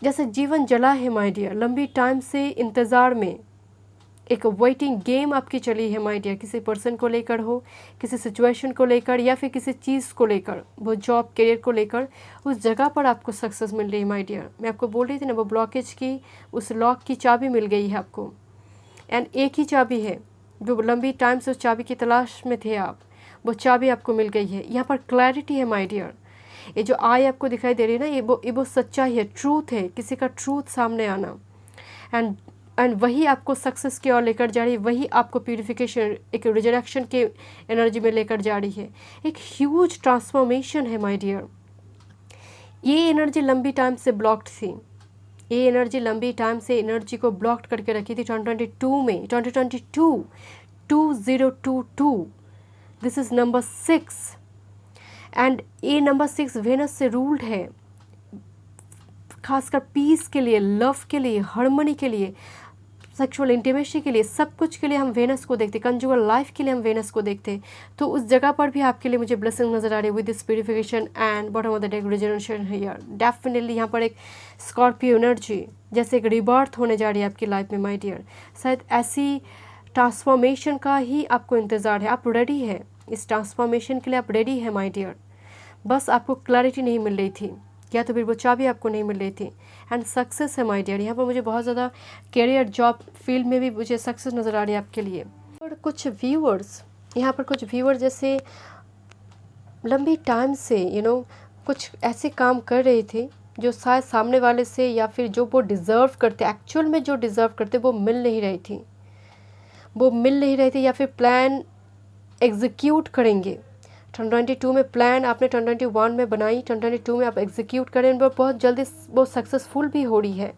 जैसे जीवन जला है माय डियर, लंबी टाइम से इंतज़ार में एक वेटिंग गेम आपकी चली है माय डियर, किसी पर्सन को लेकर हो, किसी सिचुएशन को लेकर, या फिर किसी चीज़ को लेकर, वो जॉब करियर को लेकर, उस जगह पर आपको सक्सेस मिल रही है माय डियर। मैं आपको बोल रही थी ना, वो ब्लॉकेज की उस लॉक की चाबी मिल गई है आपको। एंड एक ही चाबी है, जो लंबी टाइम से उस चाबी की तलाश में थे आप, वो चाबी आपको मिल गई है। यहाँ पर क्लैरिटी है माय डियर। ये जो आई आपको दिखाई दे रही है ना, ये वो सच्चाई है, ट्रूथ है, किसी का ट्रूथ सामने आना। एंड वही आपको सक्सेस की ओर लेकर जा रही है, वही आपको प्यूरिफिकेशन, एक रिजरेक्शन के एनर्जी में लेकर जा रही है। एक ह्यूज ट्रांसफॉर्मेशन है माय डियर। ये एनर्जी लंबी टाइम से ब्लॉक्ड थी, ये एनर्जी लंबी टाइम से एनर्जी को ब्लॉक्ड करके रखी थी 2022 में। 2022 2022, दिस इज़ नंबर 6। एंड ये नंबर 6 वेनस से रूल्ड है, खासकर पीस के लिए, लव के लिए, हार्मनी के लिए, सेक्सुअल इंटीमेसी के लिए, सब कुछ के लिए हम वेनस को देखते, कंजुगल लाइफ के लिए हम वेनस को देखते। तो उस जगह पर भी आपके लिए मुझे ब्लेसिंग नजर आ रही है with this purification and bottom of the deck regeneration here. Definitely यहाँ पर एक स्कॉर्पियो एनर्जी, जैसे एक रिबर्थ होने जा रही है आपकी लाइफ में माय डियर। शायद ऐसी ट्रांसफॉर्मेशन का ही आपको इंतज़ार है, आप रेडी है इस ट्रांसफॉर्मेशन के लिए, आप रेडी है माय डियर। बस आपको क्लैरिटी नहीं मिल रही थी, या तो फिर वो चाबी आपको नहीं मिल रही थी। एंड सक्सेस है माय डियर। यहाँ पर मुझे बहुत ज़्यादा करियर, जॉब फील्ड में भी मुझे सक्सेस नज़र आ रही है आपके लिए। और कुछ व्यूअर्स, यहाँ पर कुछ व्यूअर्स जैसे लंबी टाइम से कुछ ऐसे काम कर रहे थे जो शायद सामने वाले से, या फिर जो वो डिज़र्व करते, एक्चुअल में जो डिज़र्व करते वो मिल नहीं रही थी, वो मिल नहीं रही थी, या फिर प्लान एग्जीक्यूट करेंगे। 2022 में प्लान आपने 2021 में बनाई, 2022 में आप एग्जीक्यूट करें, वो बहुत जल्दी वो सक्सेसफुल भी हो रही है।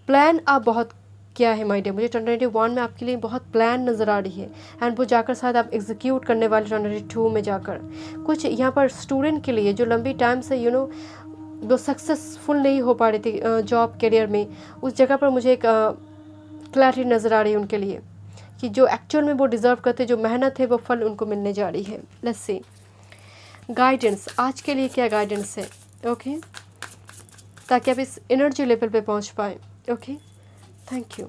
प्लान आप बहुत क्या है माय डियर, मुझे 2021 में आपके लिए बहुत प्लान नज़र आ रही है, एंड वो जाकर शायद आप एग्जीक्यूट करने वाले 2022 में जाकर। कुछ यहाँ पर स्टूडेंट के लिए जो लंबी टाइम से वो सक्सेसफुल नहीं हो पा रही थी जॉब करियर में, उस जगह पर मुझे एक क्लैरिटी नज़र आ रही है उनके लिए कि जो एक्चुअल में वो डिज़र्व करते, जो मेहनत है वो फल उनको मिलने जा रही है। लेट्स सी गाइडेंस आज के लिए क्या गाइडेंस है, ओके, ताकि आप इस एनर्जी लेवल पे पहुंच पाए। Okay, thank you,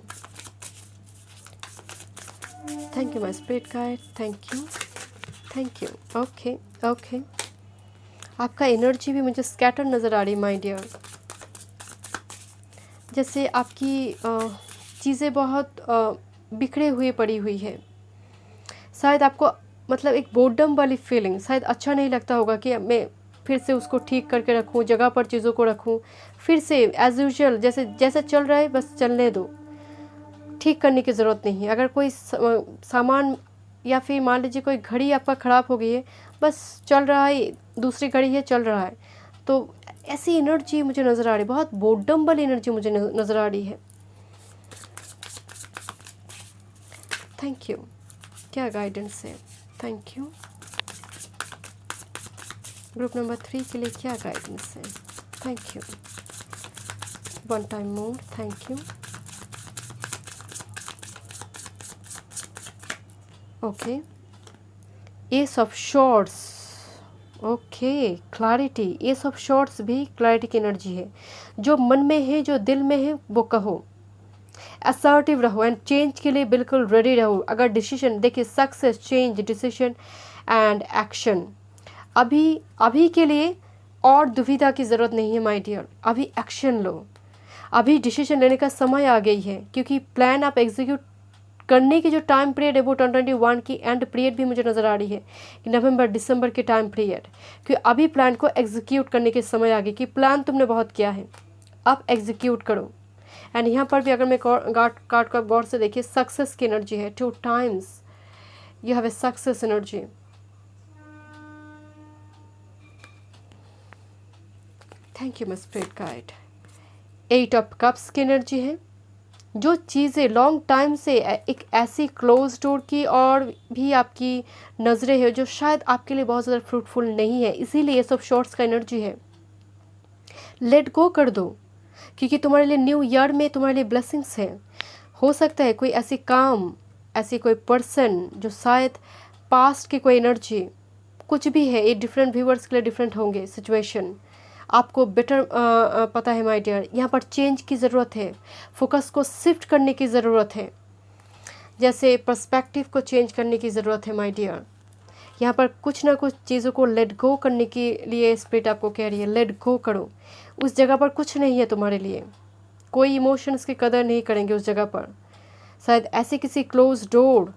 thank you my spirit guide, thank you, thank you. Okay okay, आपका एनर्जी भी मुझे स्कैटर नज़र आ रही माय डियर, जैसे आपकी चीज़ें बहुत बिखरे हुए पड़ी हुई है। शायद आपको मतलब एक बोर्डम वाली फीलिंग, शायद अच्छा नहीं लगता होगा कि मैं फिर से उसको ठीक करके रखूं, जगह पर चीज़ों को रखूं, फिर से एज यूजुअल जैसे जैसे चल रहा है बस चलने दो, ठीक करने की ज़रूरत नहीं है। अगर कोई सामान या फिर मान लीजिए कोई घड़ी आपका ख़राब हो गई है, बस चल रहा है, दूसरी घड़ी है चल रहा है, तो ऐसी एनर्जी मुझे नज़र आ रही है, बहुत बोर्डम वाली एनर्जी मुझे नज़र आ रही है। थैंक यू, क्या गाइडेंस है, थैंक यू। ग्रुप नंबर 3 के लिए क्या गाइडेंस है, thank you, one time more, thank you. Okay, S of shorts, okay, clarity, S of shorts भी क्लैरिटी की एनर्जी है। जो मन में है, जो दिल में है वो कहो, असर्टिव रहो एंड चेंज के लिए बिल्कुल रेडी रहो। अगर डिसीजन देखिए, success, change, decision and action, अभी के लिए और दुविधा की ज़रूरत नहीं है माय डियर, अभी एक्शन लो, अभी डिसीजन लेने का समय आ गई है, क्योंकि प्लान आप एग्जीक्यूट करने की जो टाइम पीरियड है वो 2021 की एंड पीरियड भी मुझे नज़र आ रही है कि नवंबर दिसंबर के टाइम पीरियड, क्योंकि अभी प्लान को एग्जीक्यूट करने के समय आ गई कि प्लान तुमने बहुत किया है, अब एग्जीक्यूट करो। एंड यहाँ पर भी अगर मैं कार्ड का गौर से देखिए, सक्सेस की एनर्जी है, 2 times you have a success energy. Thank you my spirit guide. 8 of cups की एनर्जी है। जो चीज़ें लॉन्ग टाइम से एक ऐसी क्लोज डोर की और भी आपकी नज़रें हैं जो शायद आपके लिए बहुत ज़्यादा फ्रूटफुल नहीं है, इसीलिए ये सब शॉर्ट्स का एनर्जी है। लेट गो कर दो, क्योंकि तुम्हारे लिए न्यू ईयर में तुम्हारे लिए ब्लेसिंग्स हैं। हो सकता है कोई ऐसी काम, ऐसी कोई पर्सन जो शायद पास्ट की कोई एनर्जी, कुछ भी है, ये डिफरेंट व्यूअर्स के लिए डिफरेंट होंगे सिचुएशन, आपको बेटर पता है माय डियर। यहाँ पर चेंज की ज़रूरत है, फोकस को शिफ्ट करने की ज़रूरत है, जैसे पर्सपेक्टिव को चेंज करने की ज़रूरत है माय डियर। यहाँ पर कुछ ना कुछ चीज़ों को लेट गो करने के लिए स्पिरिट आपको कह रही है, लेट गो करो। उस जगह पर कुछ नहीं है तुम्हारे लिए, कोई इमोशंस की कदर नहीं करेंगे उस जगह पर। शायद ऐसे किसी क्लोज डोर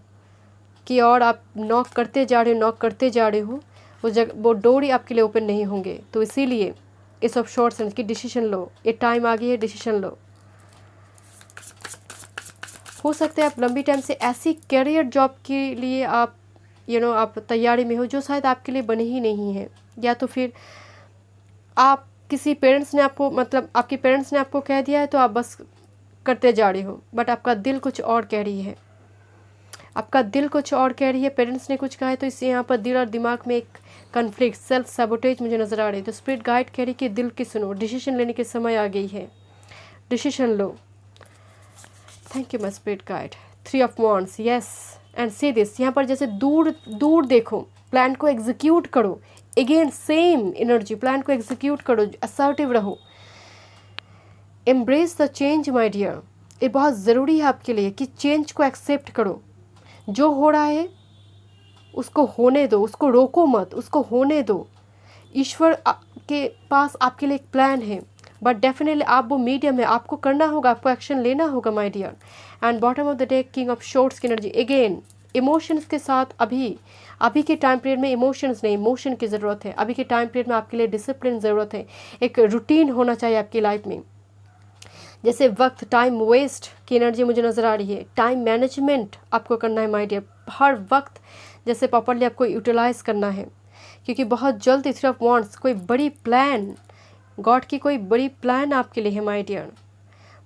की और आप नॉक करते जा रहे हो, नॉक करते जा रहे हो, उस जगह वो डोर ही आपके लिए ओपन नहीं होंगे। तो इसीलिए इस ऑफ शॉर्ट्स की डिसीजन लो, ये टाइम आ गई है, डिसीजन लो। हो सकता है आप लंबी टाइम से ऐसी कैरियर जॉब के लिए आप आप तैयारी में हो जो शायद आपके लिए बनी ही नहीं है, या तो फिर आप किसी पेरेंट्स ने आपको, मतलब आपके पेरेंट्स ने आपको कह दिया है तो आप बस करते जा रहे हो, बट आपका दिल कुछ और कह रही है, आपका दिल कुछ और कह रही है, पेरेंट्स ने कुछ कहा है, तो इससे यहाँ पर दिल और दिमाग में एक कन्फ्लिक्ट, सेल्फ सैबोटेज मुझे नज़र आ रही है। तो स्पिरिट गाइड कह रही है कि दिल की सुनो, डिसीजन लेने के समय आ गई है, decision low. Thank you my spirit guide. 3 of wands, yes and से दिस, यहाँ पर जैसे दूर दूर देखो, प्लान को एग्जीक्यूट करो, अगेन सेम एनर्जी, प्लान को एग्जीक्यूट करो, असर्टिव रहो, embrace the change my dear. ये बहुत ज़रूरी है आपके लिए कि चेंज को एक्सेप्ट करो। जो हो रहा है उसको होने दो, उसको रोको मत, उसको होने दो। ईश्वर के पास आपके लिए एक प्लान है, बट डेफिनेटली आप वो मीडियम है, आपको करना होगा, आपको एक्शन लेना होगा my dear. And bottom of the day, king of swords की एनर्जी, अगेन इमोशंस के साथ, अभी के टाइम पीरियड में इमोशंस नहीं, इमोशन की ज़रूरत है। अभी के टाइम पीरियड में आपके लिए डिसिप्लिन ज़रूरत है, एक रूटीन होना चाहिए आपकी लाइफ में। जैसे वक्त, टाइम वेस्ट की एनर्जी मुझे नज़र आ रही है, टाइम मैनेजमेंट आपको करना है माय डियर। हर वक्त जैसे प्रॉपरली आपको यूटिलाइज़ करना है, क्योंकि बहुत जल्द थ्री ऑफ वांड्स कोई बड़ी प्लान, गॉड की कोई बड़ी प्लान आपके लिए है माय डियर,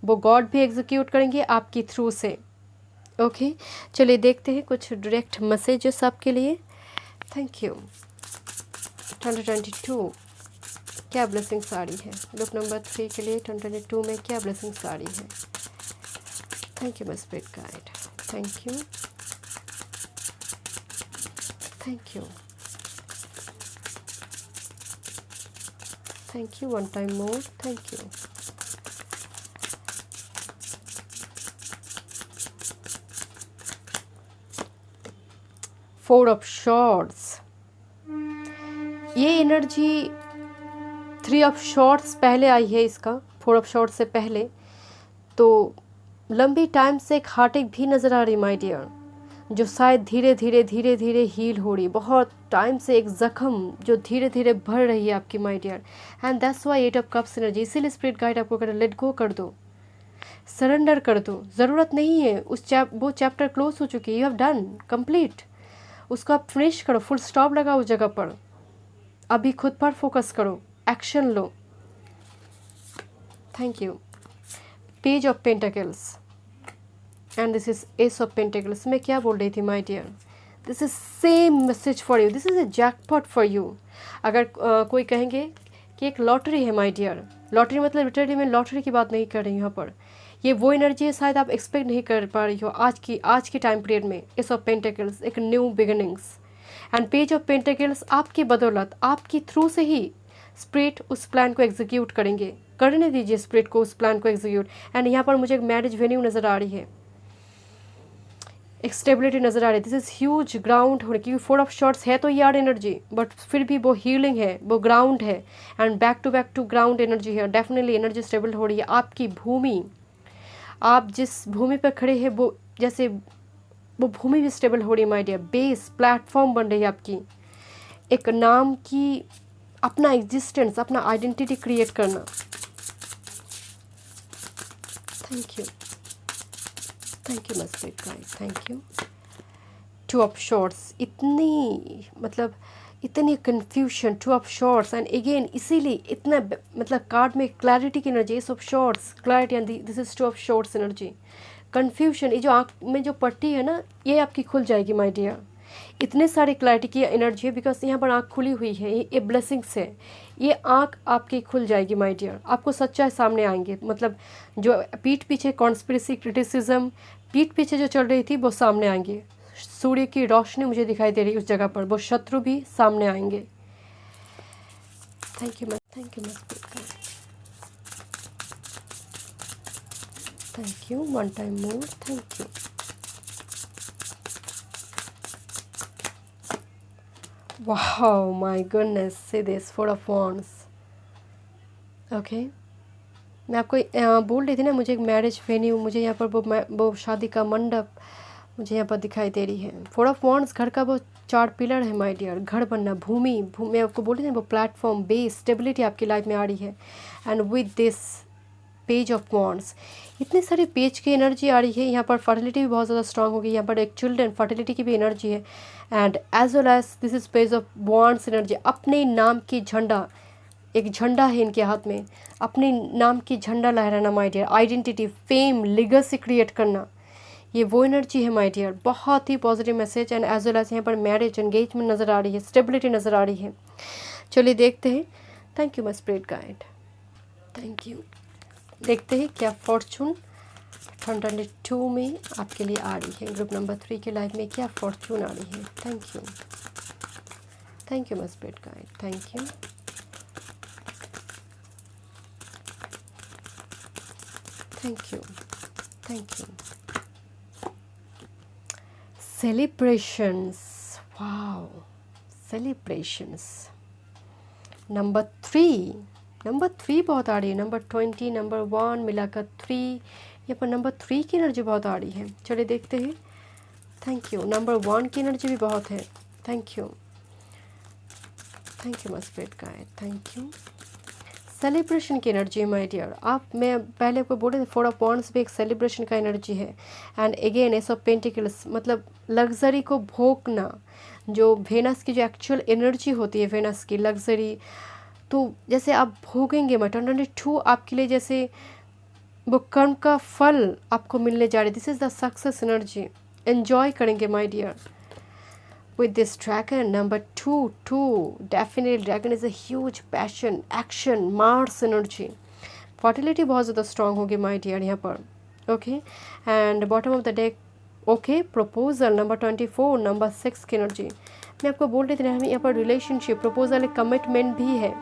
वो गॉड भी एग्जीक्यूट करेंगे आपकी थ्रू से। ओके, चलिए देखते हैं कुछ डायरेक्ट मैसेजेस आपके लिए। Thank you. 2022 क्या ब्लेसिंग्स आ रही है? ग्रुप नंबर 3 के लिए 2022 में क्या ब्लेसिंग्स आ रही है? Thank you my spirit guide, thank you, thank you, thank you, one time more, thank you. Four of shorts, ये एनर्जी थ्री ऑफ शॉर्ट्स पहले आई है, इसका फोर ऑफ शॉर्ट्स से पहले तो लंबी टाइम से एक हार्टेक भी नज़र आ रही माय डियर, जो शायद धीरे धीरे धीरे धीरे हील हो रही, बहुत टाइम से एक ज़ख्म जो धीरे धीरे भर रही है आपकी my dear, and that's why eight of cups energy. इसीलिए स्पिरिट गाइड आपको कर लेट गो कर दो, सरेंडर कर दो, ज़रूरत नहीं है वो चैप्टर क्लोज हो चुकी है, यू हैव डन कंप्लीट, उसको आप फिनिश करो, फुल स्टॉप लगाओ उस जगह पर, अभी खुद पर फोकस करो, एक्शन लो। Thank you. Page of pentacles and this is ace of pentacles. मैं क्या बोल रही थी my dear, this is same message for you, this is a jackpot for you. अगर कोई कहेंगे कि एक लॉटरी है माय डियर, लॉटरी मतलब लिटरली मैं लॉटरी की बात नहीं कर रही हूँ यहाँ पर, ये वो एनर्जी है शायद आप एक्सपेक्ट नहीं कर पा रही हो आज की टाइम पीरियड में। एस ऑफ पेंटिकल्स एक new beginnings, and page of pentacles आपकी बदौलत, आपकी थ्रू से ही स्पिरिट उस प्लान को एग्जीक्यूट करेंगे, करने दीजिए स्पिरिट को उस प्लान को एग्जीक्यूट। एंड यहाँ पर मुझे एक मैरिज वेन्यू नज़र आ रही है, एक स्टेबिलिटी नज़र आ रही है, दिस इज़ ह्यूज ग्राउंड होने, क्योंकि फोर ऑफ शॉर्ट्स है तो यार एनर्जी, बट फिर भी वो हीलिंग है, वो ग्राउंड है, and back to ground energy है। डेफिनेटली एनर्जी स्टेबल हो रही है, आपकी भूमि, आप जिस भूमि पर खड़े हैं वो जैसे वो भूमि भी स्टेबल हो रही है माय डियर, बेस प्लेटफॉर्म बन रही है आपकी, एक नाम की अपना एग्जिस्टेंस, अपना आइडेंटिटी क्रिएट करना। Thank you, thank you my spirit guide, thank you. Two of swords, इतनी confusion, two of swords, and again इसीलिए इतना कार्ड में क्लैरिटी की energy, ace of swords clarity, and this is two of swords energy. Confusion, ये जो आँख में जो पट्टी है ना, ये आपकी खुल जाएगी माय डियर, इतने सारे क्लैरिटी की एनर्जी है, बिकॉज यहाँ पर आँख खुली हुई है, ये ब्लेसिंग्स है, ये आँख आपकी खुल जाएगी माय डियर, आपको सच्चाई सामने आएंगे, जो पीठ पीछे कॉन्स्पिरेसी क्रिटिसिज्म पीठ पीछे जो चल रही थी वो सामने आएंगे, सूर्य की रोशनी मुझे दिखाई दे रही है उस जगह पर, वो शत्रु भी सामने आएंगे। Thank you my spirit guide, thank you, one time more, thank you. Wow my goodness, see this four of wands. Okay, मैं आपको बोल रही थी ना, मुझे एक मैरिज वेन्यू, मुझे यहाँ पर वो शादी का मंडप मुझे यहाँ पर दिखाई दे रही है। फोर ऑफ वॉन्ड्स घर का वो 4 पिलर है माय डियर, घर बनना, भूमि, मैं आपको बोल रही थी ना, वो प्लेटफॉर्म, बेस, स्टेबिलिटी आपकी लाइफ में आ रही है। And with this page of wands, इतनी सारी पेज की एनर्जी आ रही है, यहाँ पर फर्टिलिटी भी बहुत ज़्यादा स्ट्रांग होगी, यहाँ पर एक चिल्ड्रन फर्टिलिटी की भी एनर्जी है, and as well as this is page of wands energy. अपने नाम की झंडा, एक झंडा है इनके हाथ में, अपने नाम की झंडा लहराना my dear, identity, fame, legacy create करना, ये वो एनर्जी है माय डियर। बहुत ही positive message, and as well as यहाँ पर मैरिज, एंगेजमेंट नज़र आ रही है, स्टेबिलिटी नज़र आ रही है। चलिए देखते हैं। Thank you my spirit guide, thank you. देखते हैं क्या फॉर्चून 2022 में आपके लिए आ रही है, ग्रुप नंबर 3 के लाइफ में क्या फॉर्चून आ रही है। Thank you my spirit guide, thank you, thank you. Celebrations, wow, celebrations. Number 3 बहुत आ रही है, नंबर 20, नंबर 1 मिलाकर 3, यहाँ पर नंबर 3 की एनर्जी बहुत आ रही है। चलिए देखते हैं। Thank you. नंबर 1 की एनर्जी भी बहुत है। Thank you my spirit guide, thank you. Celebration की एनर्जी है माय डियर। मैं पहले आपको बोल रहे थे 4 ऑफ वॉन्ड्स भी एक सेलिब्रेशन का एनर्जी है। And again S of pentacles मतलब लग्जरी को भोगना, जो वेनस की जो एक्चुअल एनर्जी होती है वेनस की लग्जरी, तो जैसे आप भोगेंगे मत। 22 आपके लिए जैसे वो कर्म का फल आपको मिलने जा रही है। This is the success energy, enjoy करेंगे my dear with this dragon. Number 2 definitely dragon is a huge passion, action, Mars energy. Fertility बहुत ज़्यादा स्ट्रांग होगी माय डियर यहाँ पर। Okay and bottom of the deck okay proposal number 24 number 6 की एनर्जी। मैं आपको बोल रही थी ना, हमें यहाँ पर रिलेशनशिप प्रपोजल एक कमिटमेंट भी है,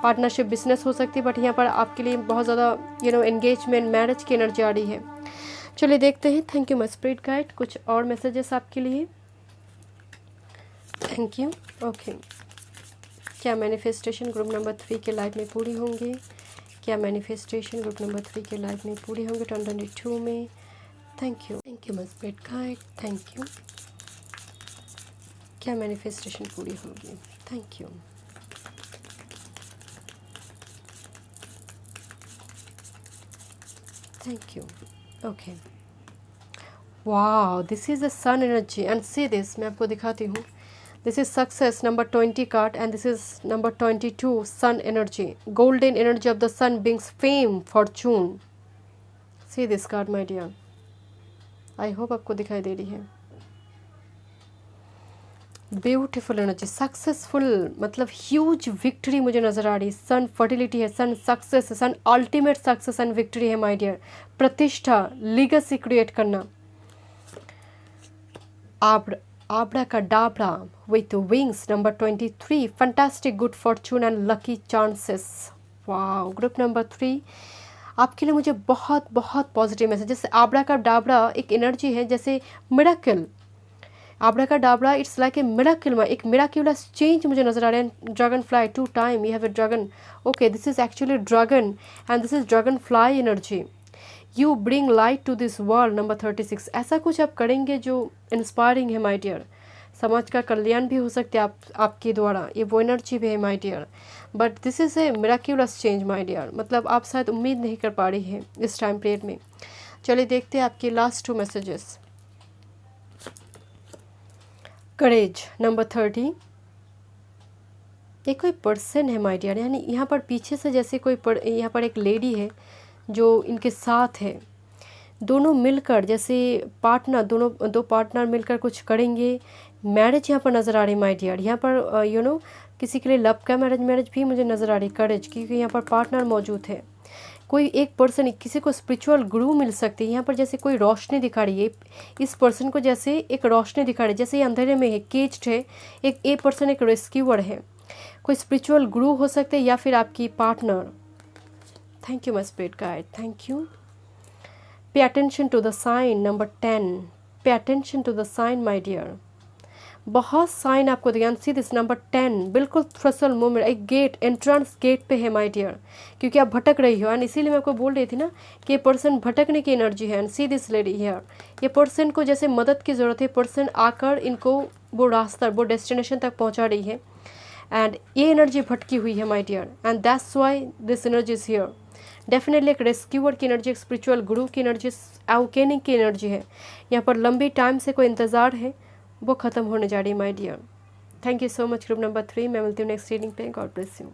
पार्टनरशिप बिजनेस हो सकती है, बट यहाँ पर आपके लिए बहुत ज़्यादा एंगेजमेंट मैरिज की एनर्जी आ रही है। चलिए देखते हैं। Thank you my spirit guide. कुछ और मैसेजेस आपके लिए। Thank you. ओके क्या मैनिफेस्टेशन ग्रुप नंबर 3 के लाइफ में पूरी होंगे? क्या मैनिफेस्टेशन ग्रुप नंबर 3 के लाइफ में पूरी होंगे 2022 में? Thank you my spirit guide. Thank you. क्या मैनिफेस्टेशन पूरी होगी? Thank you. Thank you. Okay wow, this is the sun energy and see this, मैं आपको दिखाती हूँ। This is success number 20 card and this is number 22 sun energy. Golden energy of the sun brings fame, fortune. See this card my dear. I hope आपको दिखाई दे रही है। ब्यूटीफुल एनर्जी, सक्सेसफुल मतलब ह्यूज विक्ट्री मुझे नज़र आ रही है। सन फर्टिलिटी है, सन सक्सेस है, सन अल्टीमेट सक्सेस एंड विक्ट्री है माय डियर। प्रतिष्ठा, लीगेसी क्रिएट करना। आबड़ा का Dabra with wings number 23 fantastic good fortune and lucky chances. Wow, group number 3 आपके लिए मुझे बहुत बहुत पॉजिटिव मैसेज। जैसे आबड़ा का डाबड़ा एक एनर्जी है, जैसे miracle. Abracadabra it's like a miracle, एक मिराक्यूलस चेंज मुझे नजर आ रहा है। Dragonfly 2 time you have a dragon. Okay this is actually dragon and this is dragonfly energy. You bring light to this world number 36। ऐसा कुछ आप करेंगे जो इंस्पायरिंग है माय डियर। समाज का कल्याण भी हो सकता है आपके द्वारा, ये वो एनर्जी भी है my dear. But this is a miraculous change my dear, मतलब आप शायद उम्मीद नहीं कर पा रही हैं इस टाइम पीरियड में। चलिए देखते हैं आपके लास्ट 2 मैसेजेस। करेज नंबर 30। ये कोई पर्सन है माय डियर, यानी यहाँ पर पीछे से जैसे यहाँ पर एक लेडी है जो इनके साथ है। दोनों मिलकर जैसे पार्टनर, दो पार्टनर मिलकर कुछ करेंगे। मैरिज यहाँ पर नज़र आ रही है माय डियर। यहाँ पर किसी के लिए लव का मैरिज भी मुझे नज़र आ रही है। करेज, क्योंकि यहाँ पर पार्टनर मौजूद है। कोई एक पर्सन, किसी को स्पिरिचुअल गुरु मिल सकती है। यहाँ पर जैसे कोई रोशनी दिखा रही है, इस पर्सन को जैसे एक रोशनी दिखा रही है, जैसे ये अंधेरे में है, केज्ड है। एक पर्सन एक रेस्क्यूअर है। कोई स्पिरिचुअल गुरु हो सकते हैं या फिर आपकी partner. Thank you my spirit guide. Thank you. Pay attention to the sign number 10। Pay attention to the sign my dear. बहुत साइन आपको ध्यान सी दिस नंबर 10 बिल्कुल थ्रेशोल्ड मोमेंट, एक गेट, एंट्रेंस गेट पे है माय डियर, क्योंकि आप भटक रही हो। एंड इसीलिए मैं आपको बोल रही थी ना कि ये पर्सन भटकने की एनर्जी है। And see this lady here, ये पर्सन को जैसे मदद की ज़रूरत है। पर्सन आकर इनको वो रास्ता, वो डेस्टिनेशन तक पहुंचा रही है। एंड ये एनर्जी भटकी हुई है my dear, and that's why this energy is here. Definitely एक रेस्क्यूअर की एनर्जी, एक स्पिरिचुअल गुरु की एनर्जी, अवेकेनिंग की एनर्जी है। यहाँ पर लंबी टाइम से कोई इंतज़ार है, वो ख़त्म होने जा रही है my dear. Thank you so much group number 3। मैं मिलती हूँ नेक्स्ट रीडिंग पे। God bless you.